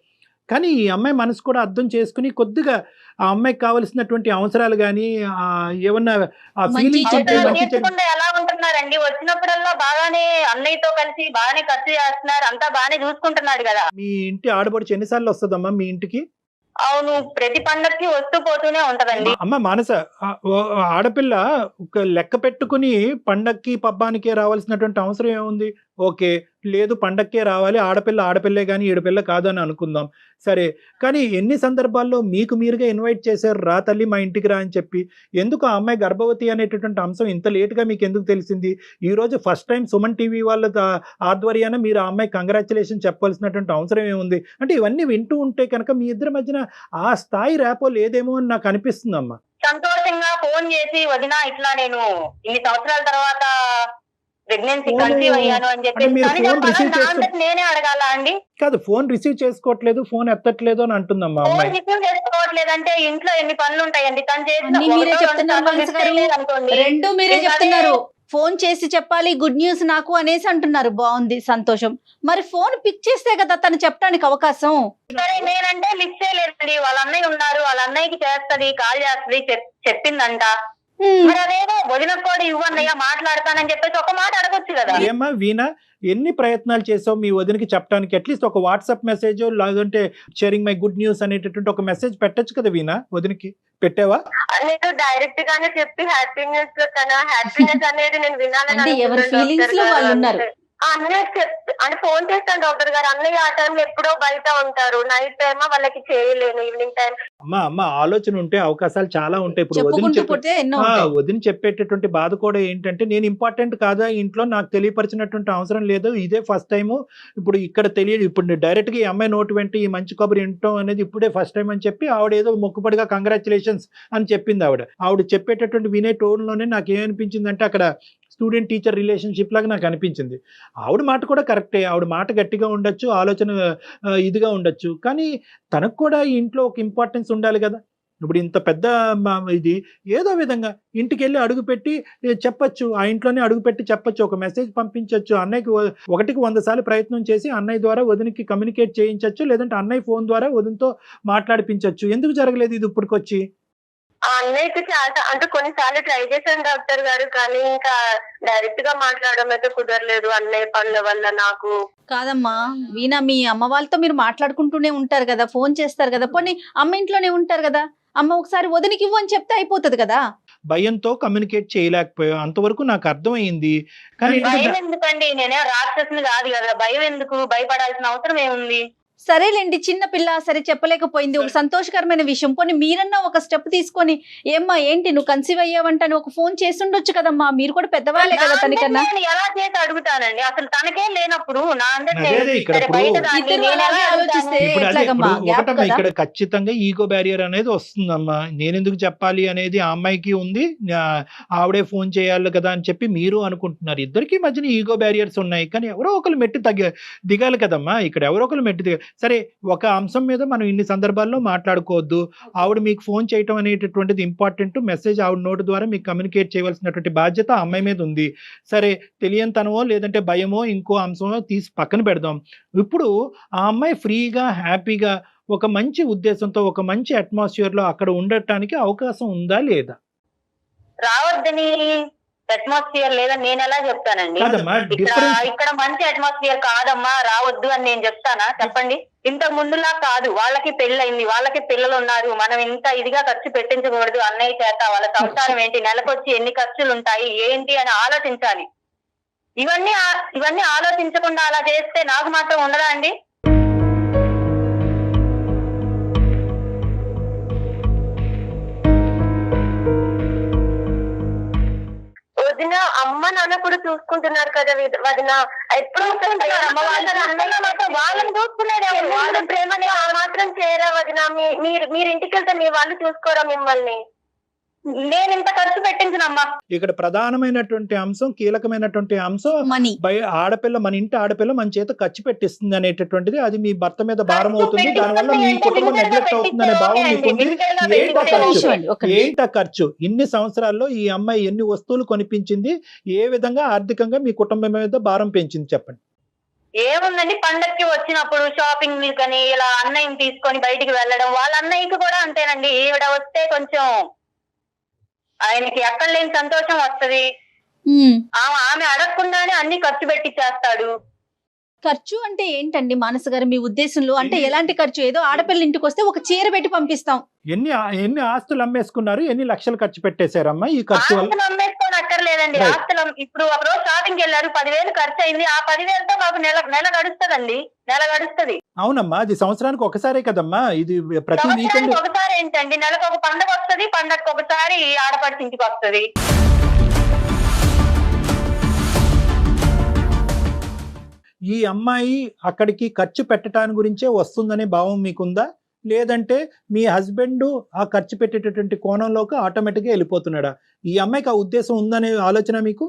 కానీ ఈ అమ్మాయి మనసు కూడా అర్థం చేసుకుని కొద్దిగా ఆ అమ్మాయికి కావాల్సినటువంటి అవసరాలు కానీ ఏమన్నా ఆ ఫీలింగ్స్ ఎలా ఉంటున్నారండి? వచ్చినప్పుడల్లా బాగానే అన్నయ్యతో కలిసి బాగానే ఖర్చు చేస్తున్నారు, అంతా బాగానే చూసుకుంటున్నాడు కదా. మీ ఇంటి ఆడబడుచు ఎన్నిసార్లు వస్తుందమ్మా మీ ఇంటికి? అవును, ప్రతి పండక్కి వస్తూ పోతూనే ఉంటదండి. అమ్మ మానస, ఆడపిల్ల ఒక లెక్క పెట్టుకుని పండక్కి పబ్బానికే రావాల్సినటువంటి అవసరం ఏముంది? ఓకే, లేదు పండక్కే రావాలి, ఆడపిల్లే కానీ ఈడపిల్ల కాదని అనుకుందాం, సరే. కానీ ఎన్ని సందర్భాల్లో మీకు మీరుగా ఇన్వైట్ చేశారు, రా తల్లి మా ఇంటికి రా అని చెప్పి. ఎందుకు ఆ అమ్మాయి గర్భవతి అనేటటువంటి అంశం ఇంత లేటుగా మీకు ఎందుకు తెలిసింది? ఈరోజు ఫస్ట్ టైం సుమన్ టీవీ వాళ్ళ ఆధ్వర్యాన మీరు ఆ అమ్మాయి కంగ్రాచులేషన్ చెప్పాల్సినటువంటి అవసరం ఏముంది? అంటే ఇవన్నీ వింటూ ఉంటే కనుక మీ ఇద్దరి మధ్యన ఆ స్థాయి రేపో లేదేమో అని నాకు అనిపిస్తుందమ్మా. సంతోషంగా ఫోన్ చేసి, వదిన ఇట్లా నేను ఇన్ని సంవత్సరాల తర్వాత ప్రెగ్నెన్సీ కన్సీవ్ అయ్యాను అని చెప్పి నేనే అడగాల అండి? కాదు, ఫోన్ రిసీవ్ చేసుకోవట్లేదు, ఫోన్ ఎత్తట్లేదు అని అంటుందమ్మా ఫోన్ అమ్మాయి. రిసీవ్ చేసుకోవట్లేదంటే ఇంట్లో ఎన్ని పనులు ఉంటాయండి? తను అన్నీ మీరే చెప్తున్నారు మనసు గారు. రెండు మీరే చెప్తున్నారు. ఫోన్ చేసి చెప్పాలి గుడ్ న్యూస్ నాకు అనేసి అంటున్నారు. బాగుంది, సంతోషం. మరి ఫోన్ పిక్ చేస్తే కదా తను చెప్పడానికి అవకాశం. సరే, నేనంటే లిఫ్ట్ చేయలేదండి. వాళ్ళ అన్నయ్య ఉన్నారు, వాళ్ళ అన్నయ్యకి చేస్తది, కాల్ చేస్తది, చెప్పిందంట. మరి అదేదో వదిన కూడా ఇవ్వన్నయ్య మాట్లాడతానని చెప్పేసి ఒక మాట అడగొచ్చు కదా. ఏమ్మా వీణా, ఎన్ని ప్రయత్నాలు చేసావు మీ వదినకి చెప్పడానికి? అట్లీస్ట్ ఒక వాట్సాప్ మెసేజ్ లేదంటే షేరింగ్ మై గుడ్ న్యూస్ అనేటటువంటి ఒక మెసేజ్ పెట్టచ్చు కదా వీణా, వదినకి పెట్టావా? నేను డైరెక్ట్ గానే చెప్పి హ్యాపీనెస్ లో తన హ్యాపీనెస్ అనేది నేను వినాలని ఎవరి ఫీలింగ్స్ లో వాళ్ళు ఉన్నారు. అన్నయ్య అంటే ఫోన్ చేస్తాను డాక్టర్ గారు, అన్నయ్య ఆ టైంలో ఎప్పుడో బయట ఉంటారు, నైట్ టైమ్ వాళ్ళకి చేయలేను, ఈవినింగ్ టైం. అమ్మ ఆలోచన ఉంటే అవకాశాలు చాలా ఉంటాయి. ఇప్పుడు వదిన చెప్పేటటువంటి బాధ కూడా ఏంటంటే, నేను ఇంపార్టెంట్ కాదా ఇంట్లో, నాకు తెలియపరిచినటువంటి అవసరం లేదు, ఇదే ఫస్ట్ టైము, ఇప్పుడు ఇక్కడ తెలియదు, ఇప్పుడు డైరెక్ట్ గా ఈ అమ్మాయి నోటు వెంట ఈ మంచి కబురు వినటం అనేది ఇప్పుడే ఫస్ట్ టైం అని చెప్పి ఆవిడ ఏదో మొక్కుపడిగా కంగ్రాచులేషన్స్ అని చెప్పింది. ఆవిడ చెప్పేటటువంటి వినే టోన్ లోనే నాకు ఏమనిపించింది అంటే, అక్కడ స్టూడెంట్ టీచర్ రిలేషన్షిప్ లాగా నాకు అనిపించింది. ఆవిడ మాట కూడా కరెక్టే, ఆవిడ మాట గట్టిగా ఉండొచ్చు, ఆలోచన ఇదిగా ఉండొచ్చు, కానీ తనకు కూడా ఈ ఇంట్లో ఒక ఇంపార్టెన్స్ ఉండాలి కదా. ఇప్పుడు ఇంత పెద్ద ఇది ఏదో విధంగా ఇంటికి వెళ్ళి అడుగుపెట్టి చెప్పచ్చు, ఆ ఇంట్లోనే అడుగుపెట్టి చెప్పచ్చు, ఒక మెసేజ్ పంపించవచ్చు, అన్నయ్యకి 1కి 100 సార్లు ప్రయత్నం చేసి అన్నయ్య ద్వారా వదినకి కమ్యూనికేట్ చేయించవచ్చు, లేదంటే అన్నయ్య ఫోన్ ద్వారా వదినతో మాట్లాడిపించవచ్చు. ఎందుకు జరగలేదు ఇది ఇప్పటికొచ్చి? ఆ అన్నయ్యకి చాలా అంటే కొన్నిసార్లు ట్రై చేశాను డాక్టర్ గారు, కానీ ఇంకా డైరెక్ట్ గా మాట్లాడడం అయితే కుదరలేదు అన్నయ్య పనుల వల్ల నాకు. కాదమ్మా వీణా, మీ అమ్మ వాళ్ళతో మీరు మాట్లాడుకుంటూనే ఉంటారు కదా, ఫోన్ చేస్తారు కదా, పోనీ అమ్మ ఇంట్లోనే ఉంటారు కదా, అమ్మ ఒకసారి వదినికి ఇవ్వు అని చెప్తే అయిపోతుంది కదా. భయంతో కమ్యూనికేట్ చేయలేకపోయావు, అంతవరకు నాకు అర్థమైంది. కానీ భయం ఎందుకండి, నేనే రాక్షసుని కాదు కదా, భయం ఎందుకు, భయపడాల్సిన అవసరం ఏముంది? సరేలేండి, చిన్న పిల్ల సరే చెప్పలేకపోయింది, ఒక సంతోషకరమైన విషయం. పోనీ మీరన్నా ఒక స్టెప్ తీసుకొని ఏమ్మా ఏంటి నువ్వు కన్సీవ్ అయ్యావంటే ఒక ఫోన్ చేసి ఉండొచ్చు కదమ్మా, మీరు కూడా పెద్దవాళ్ళే కదా తనకన్నా. నేను ఎలా చేసి అడుగుతానండి, అసలు తనకే లేనప్పుడు నా అందరికీ అదే ఇక్కడ సరే, ఇప్పుడు- బయట దాన్ని ఇద్దరు నేను ఎలా అలాగే ఆలోచిస్తే అడుగుతాను? ఇప్పుడు అదే ఎట్లాగమ్మా? ఇప్పుడు గ్యాప్ ఒకటమ్మా, కదా. ఇక్కడ ఖచ్చితంగా ఈగో బ్యారియర్ అనేది వస్తుందమ్మా. నేనెందుకు చెప్పాలి అనేది ఆ అమ్మాయికి ఉంది, ఆవిడే ఫోన్ చేయాలి కదా అని చెప్పి మీరు అనుకుంటున్నారు. ఇద్దరికి మధ్యన ఈగో బ్యారియర్స్ ఉన్నాయి, కానీ ఎవరో ఒకరు మెట్టు దిగాలి కదమ్మా. ఇక్కడ ఎవరో ఒకరు మెట్టు దిగాలి. సరే, ఒక అంశం మీద మనం ఇన్ని సందర్భాల్లో మాట్లాడుకోవద్దు. ఆవిడ మీకు ఫోన్ చేయటం అనేటటువంటిది ఇంపార్టెంట్. మెసేజ్ ఆవిడ నోటి ద్వారా మీకు కమ్యూనికేట్ చేయవలసినటువంటి బాధ్యత ఆ అమ్మాయి మీద ఉంది. సరే, తెలియనితనమో లేదంటే భయమో ఇంకో అంశమో తీసి పక్కన పెడదాం. ఇప్పుడు ఆ అమ్మాయి ఫ్రీగా హ్యాపీగా ఒక మంచి ఉద్దేశంతో ఒక మంచి అట్మాస్ఫియర్ లో అక్కడ ఉండటానికి అవకాశం ఉందా లేదా? రావద్దని అట్మాస్ఫియర్ లేదా నేను ఎలా చెప్తానండి? కాదమ్మా, ఇక్కడ డిఫరెన్స్ ఇక్కడ మంచి అట్మాస్ఫియర్ కాదమ్మా, రావద్దు అని నేను చెప్తానా? చెప్పండి. ఇంతకు ముందులా కాదు, వాళ్ళకి పెళ్ళయింది, వాళ్ళకి పిల్లలు ఉన్నారు, మనం ఇంత ఇదిగా ఖర్చు పెట్టించకూడదు అన్నయ్య చేత. వాళ్ళ సంసారం ఏంటి, నెలకొచ్చి ఎన్ని ఖర్చులు ఉంటాయి ఏంటి అని ఆలోచించాలి. ఇవన్నీ ఆలోచించకుండా అలా చేస్తే నాకు మాత్రం ఉండదా అండి? వదిన అమ్మ నాన్న కూడా చూసుకుంటున్నారు కదా వదిన, ఎప్పుడు అమ్మ అన్నయ్య మాత్రం వాళ్ళని చూసుకునేది ఎవరు? వాళ్ళ ప్రేమని ఆ మాత్రం చేయరా వదిన? మీరు ఇంటికి వెళ్తే మీ వాళ్ళు చూసుకోరా మిమ్మల్ని? నేను ఇంత ఖర్చు పెట్టించినమ్మా. ఇక్కడ ప్రధానమైనటువంటి అంశం, కీలకమైనటువంటి అంశం, మనీ. ఆడపిల్ల, మన ఇంటి ఆడపిల్ల మన చేత ఖర్చు పెట్టిస్తుంది అనేటటువంటిది. అది మీ భర్త మీద భారం అవుతుంది, దానివల్ల మీ కుటుంబం నెగ్లెక్ట్ అవుతుంది అనే భావం మీకుంది. ఏంటా ఖర్చు? ఇన్ని సంవత్సరాల్లో ఈ అమ్మాయి ఎన్ని వస్తువులు కొనిపించింది, ఏ విధంగా ఆర్థికంగా మీ కుటుంబం మీద భారం పెంచింది చెప్పండి. ఏముందండి, పండక్కి వచ్చినప్పుడు షాపింగ్ కానీ ఇలా అన్నయ్యని తీసుకొని బయటికి వెళ్ళడం. వాళ్ళ అన్నయ్యకి కూడా అంతేనండి, ఈవిడ వస్తే కొంచెం ఆయనకి ఎక్కడ లేని సంతోషం వస్తది. ఆమె అడగకుండానే అన్ని ఖర్చు పెట్టిచ్చేస్తాడు. ఖర్చు అంటే ఏంటండి మానస గారు మీ ఉద్దేశంలో? అంటే ఎలాంటి ఖర్చు? ఏదో ఆడపిల్ల ఇంటికి వస్తే ఒక చీర పెట్టి పంపిస్తాం. ఎన్ని ఆస్తులు అమ్మేసుకున్నారు, ఎన్ని లక్షలు ఖర్చు పెట్టేశారమ్మా ఈ ఖర్చు వల్ల? ఆస్తులు అమ్మేసుకొని అక్కర్లేదండి. Right. ఆస్తులు ఇప్పుడు ఒక రోజు షాపింగ్ వెళ్ళారు, 10,000 ఖర్చు అయింది. ఆ 10,000తో మాకు నెల గడుస్తదండి, నెల గడుస్తది. అవునమ్మా, అది సంవత్సరానికి ఒకసారే కదమ్మా, ఇది ప్రతి వీకెండ్. సంవత్సరానికి ఒకసారి ఏంటండి, నెలకు ఒక పండగ వస్తది, పండగకి ఒకసారి ఆడపడిచి ఇంటికి వస్తది. ఈ అమ్మాయి అక్కడికి ఖర్చు పెట్టడానికి గురించే వస్తుందనే భావం మీకుందా, లేదంటే మీ హస్బెండ్ ఆ ఖర్చు పెట్టేటటువంటి కోణంలోకి ఆటోమేటిక్గా వెళ్ళిపోతున్నాడా? ఈ అమ్మాయికి ఆ ఉద్దేశం ఉందనే ఆలోచన మీకు?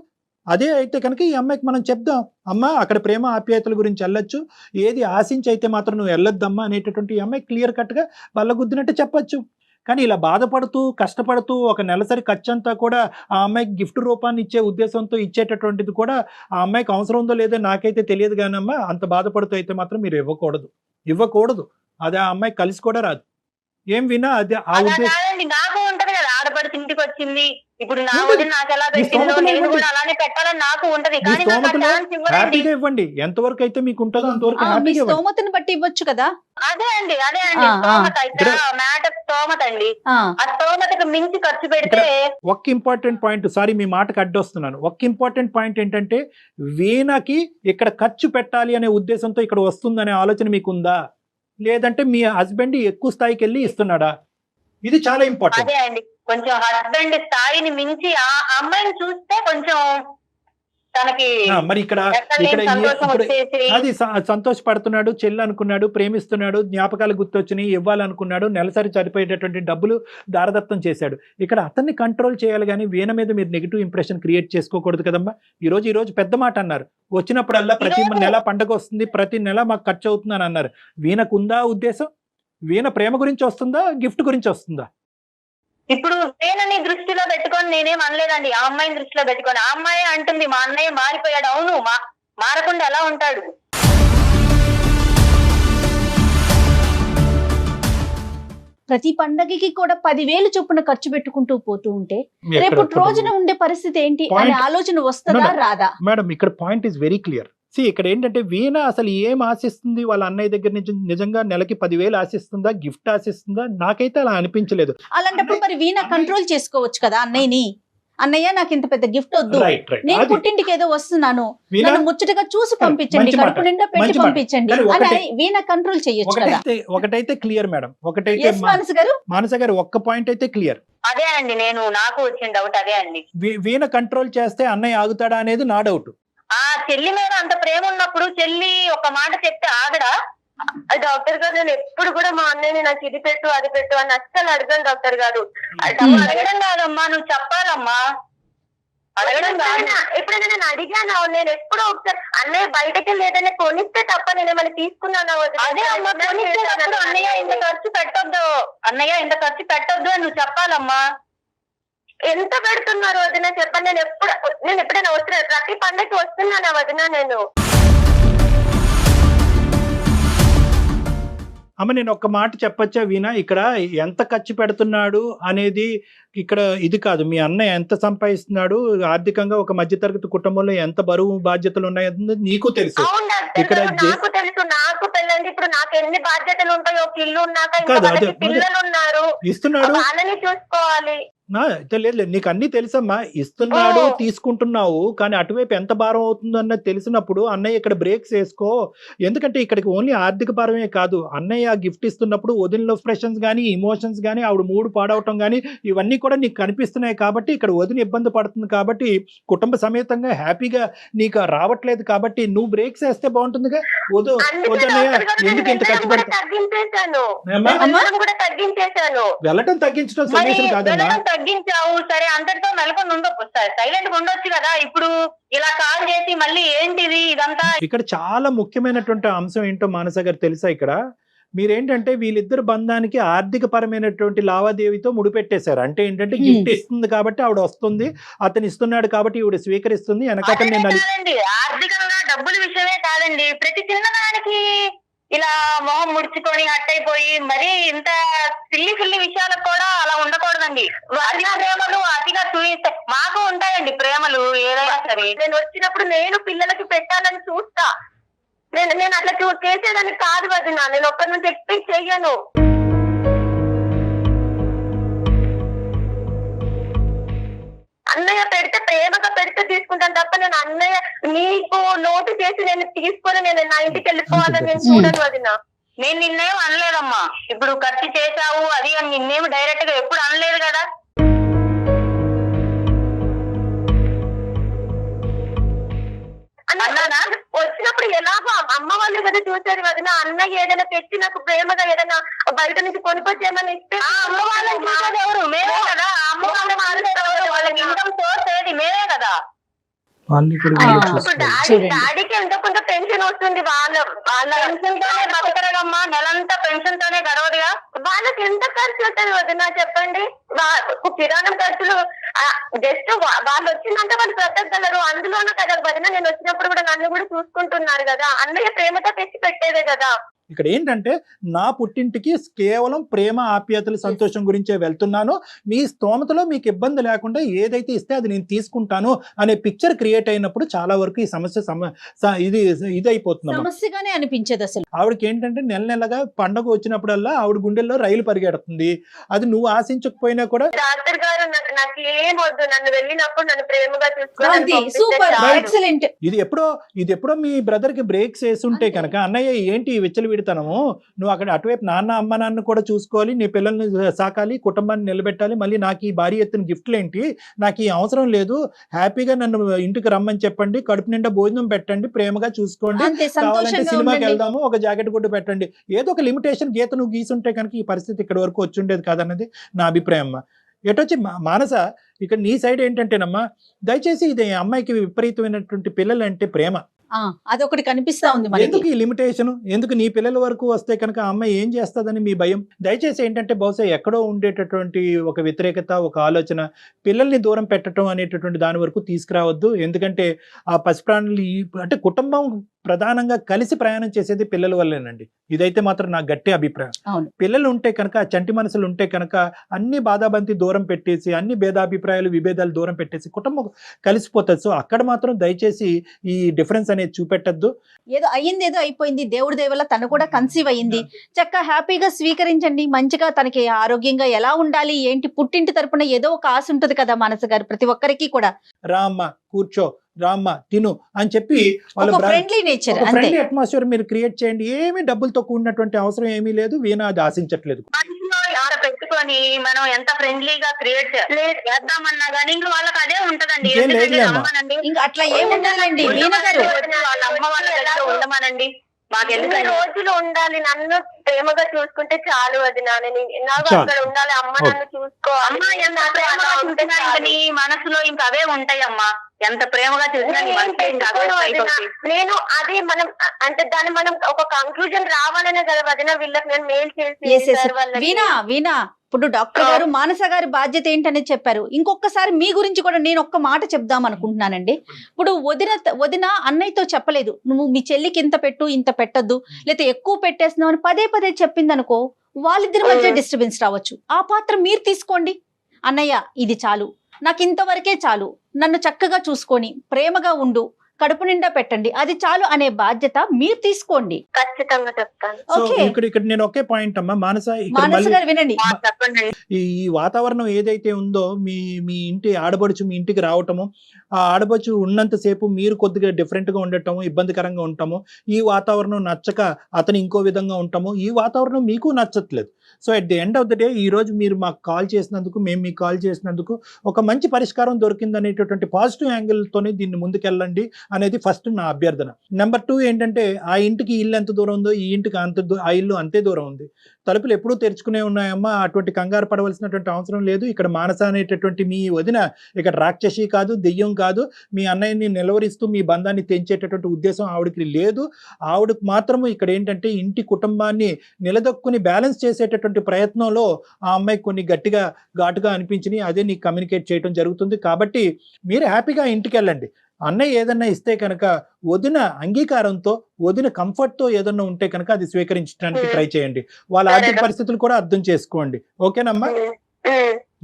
అదే అయితే కనుక ఈ అమ్మాయికి మనం చెప్దాం, అమ్మా అక్కడ ప్రేమ ఆప్యాయతల గురించి వెళ్ళొచ్చు, ఏది ఆశించి అయితే మాత్రం నువ్వు వెళ్ళొద్దమ్మా అనేటటువంటి ఈ అమ్మాయి క్లియర్ కట్గా బల్లగుద్దినట్టు చెప్పొచ్చు. కానీ ఇలా బాధపడుతూ కష్టపడుతూ ఒక నెలసరి ఖర్చు అంతా కూడా ఆ అమ్మాయికి గిఫ్ట్ రూపాన్ని ఇచ్చే ఉద్దేశంతో ఇచ్చేటటువంటిది కూడా ఆ అమ్మాయికి అవసరం ఉందో లేదో నాకైతే తెలియదు, కానమ్మా అంత బాధపడుతూ అయితే మాత్రం మీరు ఇవ్వకూడదు. అది ఆ అమ్మాయి కలిసి కూడా రాదు. ఏం వినా అది ఆ అలా ఉద్దేశం. కాదండి, నాకు ఉంటది కదా, ఆడపడిచి ఇంటికి వచ్చింది, ఇప్పుడు నా ఉంటుంది. వదిన నాకు ఎలా మీ పెట్టిందో స్తోమతలో నేను ఇవ్వండి. కూడా అలానే పెట్టాలని నాకు ఉంటది. మీ కానీ నాకు ఆ స్తోమతలో ఛాన్స్ ఇవ్వరండి. హ్యాపీగా ఇవ్వండి, ఎంతవరకు అయితే మీకు ఉంటుందో అంతవరకు మీ హ్యాపీగా ఇవ్వండి. స్తోమతను బట్టి ఇవ్వచ్చు కదా. అదే అండి స్తోమత. ఇక్కడ మ్యాటర్ స్తోమత అండి. ఆ ఆ స్తోమతకు మించి ఖర్చు పెడితే ఒక్క ఇంపార్టెంట్ పాయింట్, సారీ మీ మాటకు అడ్డొస్తున్నాను, ఒక్క ఇంపార్టెంట్ పాయింట్ ఏంటంటే వీణకి ఇక్కడ ఖర్చు పెట్టాలి అనే ఉద్దేశంతో ఇక్కడ వస్తుందనే ఆలోచన మీకుందా, లేదంటే మీ హస్బెండ్ ఎక్కువ స్థాయికి వెళ్ళి ఇస్తున్నాడా? ఇది చాలా ఇంపార్టెంట్. అదే అండి, కొంచెం హస్బెండ్ స్థాయిని మించి ఆ అమ్మాయిని చూస్తే కొంచెం తనకి మరి ఇక్కడ ఎక్కడ లేని సంతోషం ఇప్పుడు వచ్చేసి అది సంతోషపడుతున్నాడు, చెల్లి అనుకున్నాడు, ప్రేమిస్తున్నాడు, జ్ఞాపకాలు గుర్తొచ్చినాయి, ఇవ్వాలనుకున్నాడు, నెలసరి సరిపోయేటటువంటి డబ్బులు దారదత్తం చేశాడు. ఇక్కడ అతన్ని కంట్రోల్ చేయాలి, కానీ వీణ మీద మీరు నెగిటివ్ ఇంప్రెషన్ క్రియేట్ చేసుకోకూడదు కదమ్మా. ఈ రోజు పెద్ద మాట అన్నారు, వచ్చినప్పుడల్లా ప్రతి నెల పండగ వస్తుంది, ప్రతి నెల మాకు ఖర్చు అవుతుందని అన్నారు. వీణకుందా ఉద్దేశం? వీణ ప్రేమ గురించి వస్తుందా, గిఫ్ట్ గురించి వస్తుందా? ఇప్పుడు నేనని దృష్టిలో పెట్టుకొని నేనేం అనలేదండి, ఆ అమ్మాయిని దృష్టిలో పెట్టుకొని. ఆ అమ్మాయి అంటుంది మా అన్నయ్య మారిపోయాడు. అవును, మారకుండా ఎలా ఉంటాడు? ప్రతి పండగకి కూడా 10,000 చొప్పున ఖర్చు పెట్టుకుంటూ పోతూ ఉంటే ఎక్కడ రేపు కుటుంబం? రోజున ఉండే పరిస్థితి ఏంటి అనే Point- ఆలోచన వస్తుందా No, no. రాదా? మేడం ఇక్కడ పాయింట్ ఈస్ వెరీ క్లియర్. ఇక్కడ ఏంటంటే వీణ అసలు ఏం ఆశిస్తుంది వాళ్ళ అన్నయ్య దగ్గర నుంచి? నిజంగా నెలకి 10,000 ఆశిస్తుందా, గిఫ్ట్ ఆశిస్తుందా? నాకైతే అలా అనిపించలేదు. అలాంటప్పుడు మరి వీణ కంట్రోల్ చేసుకోవచ్చు కదా అన్నయ్యని. అన్నయ్య నాకు ఇంత పెద్ద గిఫ్ట్ వద్దు, రైట్ రైట్ నేను పుట్టింటికి ఏదో వస్తున్నాను, వీణ నన్ను ముచ్చటగా చూసి పంపించండి, మంచి మాట. కడుపు నిండా పెట్టి మంచి మాట. పంపించండి కానీ అని ఒకటే- వీణ కంట్రోల్ చేయొచ్చు కదా. ఒకటైతే క్లియర్ మేడం, ఒకటైతే ఎస్ మానస్ గారు. మానస గారు ఒక్క పాయింట్ అయితే క్లియర్. అదే అండి, నాకు వచ్చిన డౌట్ అదే అండి. వీణ కంట్రోల్ చేస్తే అన్నయ్య ఆగుతాడా అనేది నా డౌట్. ఆ చెల్లి మీద అంత ప్రేమ ఉన్నప్పుడు చెల్లి ఒక మాట చెప్తే ఆగడా? డాక్టర్ గారు నేను ఎప్పుడు కూడా మా అన్నయ్యని నాకు ఇది పెట్టు అది పెట్టు అని అస్సలు అడగను డాక్టర్ గారు. నువ్వు అడగడం కాదమ్మా, నువ్వు చెప్పాలమ్మా. అడగడం కాదు. ఎప్పుడైనా నేను అడిగాను, నేను ఎప్పుడో ఒకసారి అన్నయ్య బయటకి లేదని కొనిస్తే తప్ప నేను ఏమైనా తీసుకున్నాను. అదే అమ్మా, కొనిచ్చేటప్పుడు అన్నయ్య ఇంత ఖర్చు పెట్టొద్దు, అన్నయ్య ఇంత ఖర్చు పెట్టొద్దు అని నువ్వు చెప్పాలమ్మా. ఎంత పెడుతున్నారు వదిన చెప్పండి. నేను ఎప్పుడైనా వస్తున్నా, ప్రతి పండగకి వస్తున్నానా వదిన నేను? అమ్మ నేను ఒక్క మాట చెప్పొచ్చా వీణ? ఇక్కడ ఎంత ఖర్చు పెడుతున్నాడు అనేది ఇక్కడ ఇది కాదు. మీ అన్నయ్య ఎంత సంపాదిస్తున్నాడు, ఆర్థికంగా ఒక మధ్యతరగతి కుటుంబంలో ఎంత బరువు బాధ్యతలు ఉన్నాయన్నది నీకు తెలుసు. అవును డాక్టర్ ఇక్కడ గారు, నాకు తెలుసు. నాకు పెళ్ళండి, ఇప్పుడు నాకు ఎన్ని బాధ్యతలు ఉంటాయో, ఒక ఇల్లు ఉన్నాక ఇంకా కాదు, వాళ్ళకి అదే, పిల్లలు ఉన్నారు, ఇస్తున్నాడు. వాళ్ళని చూసుకోవాలి. లేదు నీకు అన్ని తెలుసమ్మా, ఇస్తున్నాడు, తీసుకుంటున్నావు, కానీ అటువైపు ఎంత భారం అవుతుందో అన్నది తెలిసినప్పుడు అన్నయ్య ఇక్కడ బ్రేక్స్ వేసుకో. ఎందుకంటే ఇక్కడికి ఓన్లీ ఆర్థిక భారమే కాదు, అన్నయ్య గిఫ్ట్ ఇస్తున్నప్పుడు వదిన ఎక్స్ప్రెషన్స్ కానీ, ఇమోషన్స్ కానీ, ఆవిడ మూడు పాడవటం కానీ ఇవన్నీ కూడా నీకు కనిపిస్తున్నాయి. కాబట్టి ఇక్కడ వదిన ఇబ్బంది పడుతుంది కాబట్టి కుటుంబ సమేతంగా హ్యాపీగా నీకు రావట్లేదు కాబట్టి నువ్వు బ్రేక్స్ వేస్తే బాగుంటుందిగా. వదన్నయ్య ఎందుకు ఇంత ఖర్చు పెడతా? తగ్గించేశాను, ఏమ్మా? వెళ్ళడం కూడా తగ్గించేశాను. వెళ్ళటం తగ్గించడం మరి సొల్యూషన్ కాదమ్మా. వెళ్ళడం తగ్గించావు సరే, అంతటితో మెలకొని ఉండొచ్చు, సైలెంట్ గా ఉండొచ్చు కదా. ఇప్పుడు ఇలా కాల్ చేసి మళ్ళీ ఏంటిది ఇదంతా? ఇక్కడ చాలా ముఖ్యమైనటువంటి అంశం ఏంటో మానస గారు తెలుసా? ఇక్కడ మీరేంటంటే వీళ్ళిద్దరు బంధానికి ఆర్థిక పరమైనటువంటి లావాదేవీతో ముడిపెట్టేశారు. అంటే ఏంటంటే గిఫ్ట్ ఇస్తుంది కాబట్టి ఆవిడ వస్తుంది, అతను ఇస్తున్నాడు కాబట్టి ఈవిడ స్వీకరిస్తుంది. వెనకాల నేను కాదండి, ఆర్థికంగా డబ్బుల విషయమే కాదండి, ప్రతి చిన్నదానికి ఇలా మొహం ముడుచుకొని హట్ అయిపోయి మరి ఇంత సిల్లి విషయాలకు కూడా అలా ఉండకూడదండి. అతిగా ప్రేమలు అతిగా చూయిస్తే మాకు ఉంటాయండి ప్రేమలు ఏదైనా సరే. నేను వచ్చినప్పుడు నేను పిల్లలకి పెట్టాలని చూస్తా. నేను అట్లా చేసేదాన్ని కాదు వదిన, నేను ఒక్కరి నుంచి ఎక్స్పెక్ట్ చెయ్యను. అన్నయ్య పెడితే ప్రేమగా పెడితే తీసుకుంటాను తప్ప నేను అన్నయ్య నీకు నోటు చేసి నేను తీసుకొని నేను నా ఇంటికి వెళ్ళిపోవాలని నేను చూడను వదిన. నేను నిన్నేం అనలేదమ్మా, ఇప్పుడు ఖర్చు చేశావు అది అని నిన్నేమి డైరెక్ట్ గా ఎప్పుడు అనలేదు కదా. అన్నానా? వచ్చినప్పుడు ఎలాగో అమ్మ వాళ్ళు కదా చూసారు వదిన, అన్నయ్య ఏదైనా తెచ్చి నాకు ప్రేమగా ఏదైనా బయట నుంచి కొనుక్కొచ్చేమని ఇస్తే ఆ అమ్మ వాళ్ళని చూసేది ఎవరు? మేమే కదా. ఆ అమ్మ వాళ్ళకి ఇన్కమ్ సోర్స్ ఏది? మేమే కదా. డాడీకి ఎంతో కొంత పెన్షన్ వస్తుంది, వాళ్ళ పెన్షన్ తోనే బతకరగమ్మా, నెలంతా పెన్షన్ తోనే గడవదుగా. వాళ్ళకి ఎంత ఖర్చు అవుతుంది వదిన చెప్పండి? కిరాణం ఖర్చులు జస్ట్ వాళ్ళు వచ్చిందంటే వాళ్ళు బ్రతకగలరు, అందులోనూ కదా వదిన. నేను వచ్చినప్పుడు కూడా నన్ను కూడా చూసుకుంటున్నారు కదా, అన్నయ్య ప్రేమతో తెచ్చి పెట్టేదే కదా. ఇక్కడ ఏంటంటే నా పుట్టింటికి కేవలం ప్రేమ ఆప్యాయతలు సంతోషం గురించే వెళ్తున్నాను, మీ స్తోమతలో మీకు ఇబ్బంది లేకుండా ఏదైతే ఇస్తే అది నేను తీసుకుంటాను అనే పిక్చర్ క్రియేట్ అయినప్పుడు చాలా వరకు ఈ సమస్య ఇది అయిపోతుంది. సమస్యగానే అనిపించదు అసలు. ఆవిడకి ఏంటంటే నెల నెలగా పండగ వచ్చినప్పుడల్లా ఆవిడ గుండెల్లో రైలు పరిగెడుతుంది. అది నువ్వు ఆశించకపోయినా కూడా డాక్టర్ గారు నాకు ఏం వద్దు, నన్ను వెళ్ళినప్పుడు నన్ను ప్రేమగా సూపర్ చూసుకోవాలి. ఎక్సలెంట్. ఇది ఎప్పుడో మీ బ్రదర్ కి బ్రేక్స్ వేసుంటే కనుక అన్నయ్య ఏంటి విచ్చలు విడతానము, నువ్వు అక్కడ అటువైపు నాన్న అమ్మ నాన్న కూడా చూసుకోవాలి, నీ పిల్లల్ని సాకాలి, కుటుంబాన్ని నిలబెట్టాలి, మళ్ళీ నాకు ఈ భారీ ఎత్తున గిఫ్ట్లు ఏంటి, నాకు ఈ అవసరం లేదు, హ్యాపీగా నన్ను ఇంటికి రమ్మని చెప్పండి, కడుపు నిండా భోజనం పెట్టండి, ప్రేమగా చూసుకోండి, కావాలంటే సినిమాకి వెళ్దాము, ఒక జాకెట్ గుడ్డు పెట్టండి, ఏదో ఒక లిమిటేషన్ గీత నువ్వు గీసుంటే కనుక ఈ పరిస్థితి ఇక్కడ వరకు వచ్చి ఉండేది కాదన్నది నా అభిప్రాయం అమ్మా. ఎటొచ్చి మానస ఇక్కడ నీ సైడ్ ఏంటంటేనమ్మా, దయచేసి ఇది అమ్మాయికి విపరీతమైనటువంటి పిల్లలు అంటే ప్రేమ, అదొకటి కనిపిస్తా ఉంది మనకి. ఎందుకు ఈ లిమిటేషన్? ఎందుకు నీ పిల్లల వరకు వస్తే కనుక ఆ అమ్మాయి ఏం చేస్తుందని మీ భయం? దయచేసి ఏంటంటే బహుశా ఎక్కడో ఉండేటటువంటి ఒక వ్యతిరేకత, ఒక ఆలోచన, పిల్లల్ని దూరం పెట్టడం అనేటటువంటి దాని వరకు తీసుకురావద్దు. ఎందుకంటే ఆ పసిప్రాణులు అంటే కుటుంబం ప్రధానంగా కలిసి ప్రయాణం చేసేది పిల్లల వల్లేనండి. ఇదైతే మాత్రం నా గట్టి అభిప్రాయం. అవును. పిల్లలు ఉంటే కనుక, చంటి మనసులు ఉంటే కనుక అన్ని బాధాబంతి దూరం పెట్టేసి, అన్ని భేదాభిప్రాయాలు విభేదాలు దూరం పెట్టేసి కుటుంబం కలిసిపోతుంది. సో అక్కడ మాత్రం దయచేసి ఈ డిఫరెన్స్ అనేది చూపెట్టద్దు. ఏదో అయ్యింది, ఏదో అయిపోయింది. దేవుడి దయ వల్ల తను కూడా కన్సీవ్ అయ్యింది. చక్కగా హ్యాపీగా స్వీకరించండి. మంచిగా తనకి ఆరోగ్యంగా ఎలా ఉండాలి ఏంటి, పుట్టింటి తరపున ఏదో ఒక ఆశ ఉంటది కదా మానస గారు, ప్రతి ఒక్కరికి కూడా. రామ్మ కూర్చో, రామ్మ తిను అని చెప్పి వాళ్ళ ఒక ఫ్రెండ్లీ నేచర్ అంతే. ఫ్రెండ్లీ అట్మాస్ఫియర్ మీరు క్రియేట్ చేయండి. ఏమీ డబ్బులతో కూడినటువంటి అవసరం ఏమీ లేదు. వీణ అది ఆశించట్లేదు. మనసులో ఆడ పెట్టుకొని మనం ఎంత ఫ్రెండ్లీగా క్రియేట్ చేద్దామన్నా గానీ ఇంకా వాళ్ళకి అదే ఉంటదండి. ఇంకేం ఎందుకంటే లేదులే అమ్మా. రమ్మనండి, ఇంకా అట్లా ఏముండాలండి వీణ గారు. వాళ్ళ అమ్మ వాళ్ళ దగ్గర ఉండమనండి. మాకు ఎన్ని ఎందుకంటే రోజులు ఉండాలి, నన్ను ప్రేమగా చూసుకుంటే చాలు. అది నాకు చాలు. అక్కడ ఉండాలి. అమ్మ నన్ను చూసుకో. అమ్మ ఎంత ప్రేమగా చూసినా ఇంకా నీ మనసులో ఇంకా అవే ఉంటాయి అమ్మా. ఎంత ప్రేమగా చూసినా నీ మనసులో ఇంకా అవే అయిపోతాయి. నేను అది మనం అంటే దాన్ని మనం ఒక కంక్లూజన్ రావాలనే కదా వదిన వీళ్ళకి నేను మెయిల్ Yes, చేసి yes. సార్ వాళ్ళకి. వీణ ఇప్పుడు డాక్టర్ గారు మానస గారి బాధ్యత ఏంటనేది చెప్పారు. ఇంకొకసారి మీ గురించి కూడా నేను ఒక్క మాట చెప్దాం అనుకుంటున్నానండి. ఇప్పుడు వదిన అన్నయ్యతో చెప్పలేదు, నువ్వు మీ చెల్లికి ఇంత పెట్టు, ఇంత పెట్టద్దు, లేకపోతే ఎక్కువ పెట్టేస్తున్నావు అని పదే పదే చెప్పింది అనుకో, వాళ్ళిద్దరి మధ్య డిస్టర్బెన్స్ రావచ్చు. ఆ పాత్ర మీరు తీసుకోండి. అన్నయ్య ఇది చాలు, నాకు ఇంతవరకే చాలు, నన్ను చక్కగా చూసుకొని ప్రేమగా ఉండు, కడుపు నిండా పెట్టండి, అది చాలు అనే బాధ్యత మీరు తీసుకోండి. ఖచ్చితంగా చెప్తాను. So okay. ఇక్కడ నేను ఒకే పాయింట్ అమ్మా మానస, ఇక్కడ మానస మళ్ళీ గారు వినండి. చెప్పండి. ఈ వాతావరణం ఏదైతే ఉందో, మీ ఇంటి ఆడబడుచు మీ ఇంటికి రావటము, ఆ ఆడబడుచు ఉన్నంతసేపు మీరు కొద్దిగా డిఫరెంట్ గా ఉండటము, ఇబ్బందికరంగా ఉంటాము, ఈ వాతావరణం నచ్చక అతను ఇంకో విధంగా ఉంటాము, ఈ వాతావరణం మీకు నచ్చట్లేదు. So at the end of the day ఈ రోజు మీరు మాకు కాల్ చేసినందుకు, మేము మీకు కాల్ చేసినందుకు ఒక మంచి పరిష్కారం దొరికింది అనేటటువంటి పాజిటివ్ యాంగిల్ తోనే దీన్ని ముందుకెళ్ళండి అనేది ఫస్ట్ నా అభ్యర్థన. నెంబర్ 2 ఏంటంటే, ఆ ఇంటికి ఇల్లు ఎంత దూరం ఉందో ఈ ఇంటికి ఆ ఇల్లు అంతే దూరం ఉంది. తలుపులు ఎప్పుడూ తెరుచుకునే ఉన్నాయమ్మా. అటువంటి కంగారు పడవలసినటువంటి అవసరం లేదు. ఇక్కడ మానస అనేటటువంటి మీ వదిన ఇక్కడ రాక్షసి కాదు, దెయ్యం కాదు. మీ అన్నయ్యని నిలవరిస్తూ మీ బంధాన్ని తెంచేటటువంటి ఉద్దేశం ఆవిడకి లేదు. ఆవిడకు మాత్రము ఇక్కడ ఏంటంటే ఇంటి కుటుంబాన్ని నిలదొక్కుని బ్యాలెన్స్ చేసేటటువంటి ప్రయత్నంలో ఆ అమ్మాయికి కొన్ని గట్టిగా ఘాటుగా అనిపించినాయి. అదే నీకు కమ్యూనికేట్ చేయడం జరుగుతుంది. కాబట్టి మీరు హ్యాపీగా ఇంటికి వెళ్ళండి. అన్నయ్య ఏదన్నా ఇస్తే కనుక వదిన అంగీకారంతో, వదిన కంఫర్ట్తో ఏదన్నా ఉంటే కనుక అది స్వీకరించడానికి ట్రై చేయండి. వాళ్ళ ఆర్థిక పరిస్థితులు కూడా అర్థం చేసుకోండి. ఓకేనమ్మా?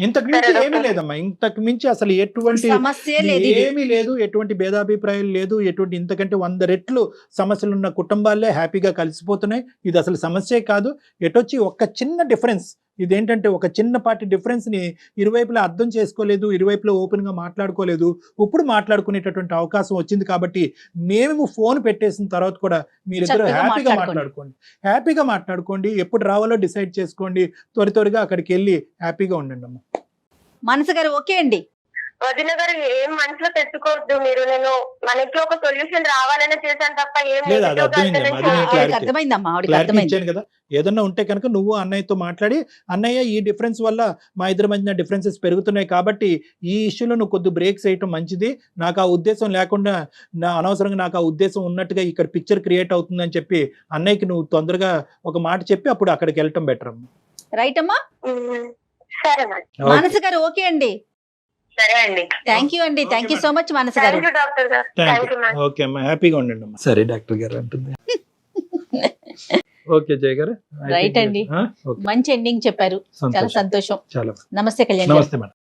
ఇంతకు మించి ఏమీ లేదమ్మా. ఇంతకు మించి అసలు ఎటువంటి సమస్య లేదు ఇది. ఏమీ లేదు. ఎటువంటి భేదాభిప్రాయాలు లేదు. ఎటువంటి ఇంతకంటే 100 రెట్లు సమస్యలు ఉన్న కుటుంబాలే హ్యాపీగా కలిసిపోతున్నాయి. ఇది అసలు సమస్యే కాదు. ఎటొచ్చి ఒక చిన్న డిఫరెన్స్, ఇదేంటంటే ఒక చిన్నపాటి డిఫరెన్స్ ని ఇరువైపులా అర్థం చేసుకోలేదు, ఇరువైపులా ఓపెన్ గా మాట్లాడుకోలేదు. ఇప్పుడు మాట్లాడుకునేటటువంటి అవకాశం వచ్చింది. కాబట్టి మేము ఫోన్ పెట్టేసిన తర్వాత కూడా మీరిద్దరు చక్కగా హ్యాపీగా మాట్లాడుకోండి. ఎప్పుడు రావాలో డిసైడ్ చేసుకోండి. త్వరగా అక్కడికి వెళ్ళి హ్యాపీగా ఉండండి అమ్మా. మనస గారు ఓకే అండి. వదిన గారు ఏం మనసులో పెట్టుకోవద్దు మీరు. నేను మన ఇంట్లో ఒక సొల్యూషన్ రావాలని చేశాను తప్ప ఏం లేదు, అది అర్థమైందమ్మా. అది నేను ఆవిడకి clarity. అర్థమైందమ్మా, ఆవిడకి క్లారిటీ అర్థమైంది. ఇచ్చాను కదా. ఏదన్నా ఉంటే కనుక నువ్వు అన్నయ్యతో మాట్లాడి, అన్నయ్య ఈ డిఫరెన్స్ వల్ల మా ఇద్దరి మధ్యన డిఫరెన్సెస్ పెరుగుతున్నాయి కాబట్టి ఈ ఇష్యూలో నువ్వు కొద్ది బ్రేక్స్ వేయటం మంచిది. నాకు ఆ ఉద్దేశం లేకుండా, అనవసరంగా నాకు ఆ ఉద్దేశం ఉన్నట్టుగా ఇక్కడ పిక్చర్ క్రియేట్ అవుతుందని చెప్పి అన్నయ్యకి నువ్వు తొందరగా ఒక మాట చెప్పి అప్పుడు అక్కడికి వెళ్ళటం బెటర్ అమ్మా. రైట్ అమ్మా. సరే మేడం. మానస గారు ఓకే అండి. సరే అండి. థ్యాంక్ యూ అండి. థ్యాంక్ యూ సో మచ్ మానస గారు. థ్యాంక్ యూ డాక్టర్ గారు. Thank you madam. ఓకే అమ్మా, హ్యాపీగా ఉండండి అమ్మా. సరే డాక్టర్ గారు అంటుంది. ఓకే జయ గారు. రైట్ అండి. మంచి ఎండింగ్ చెప్పారు. చాలా సంతోషం. సంతోషం. చాలా నమస్తే కళ్యాణ్ గారు. నమస్తే మేడం.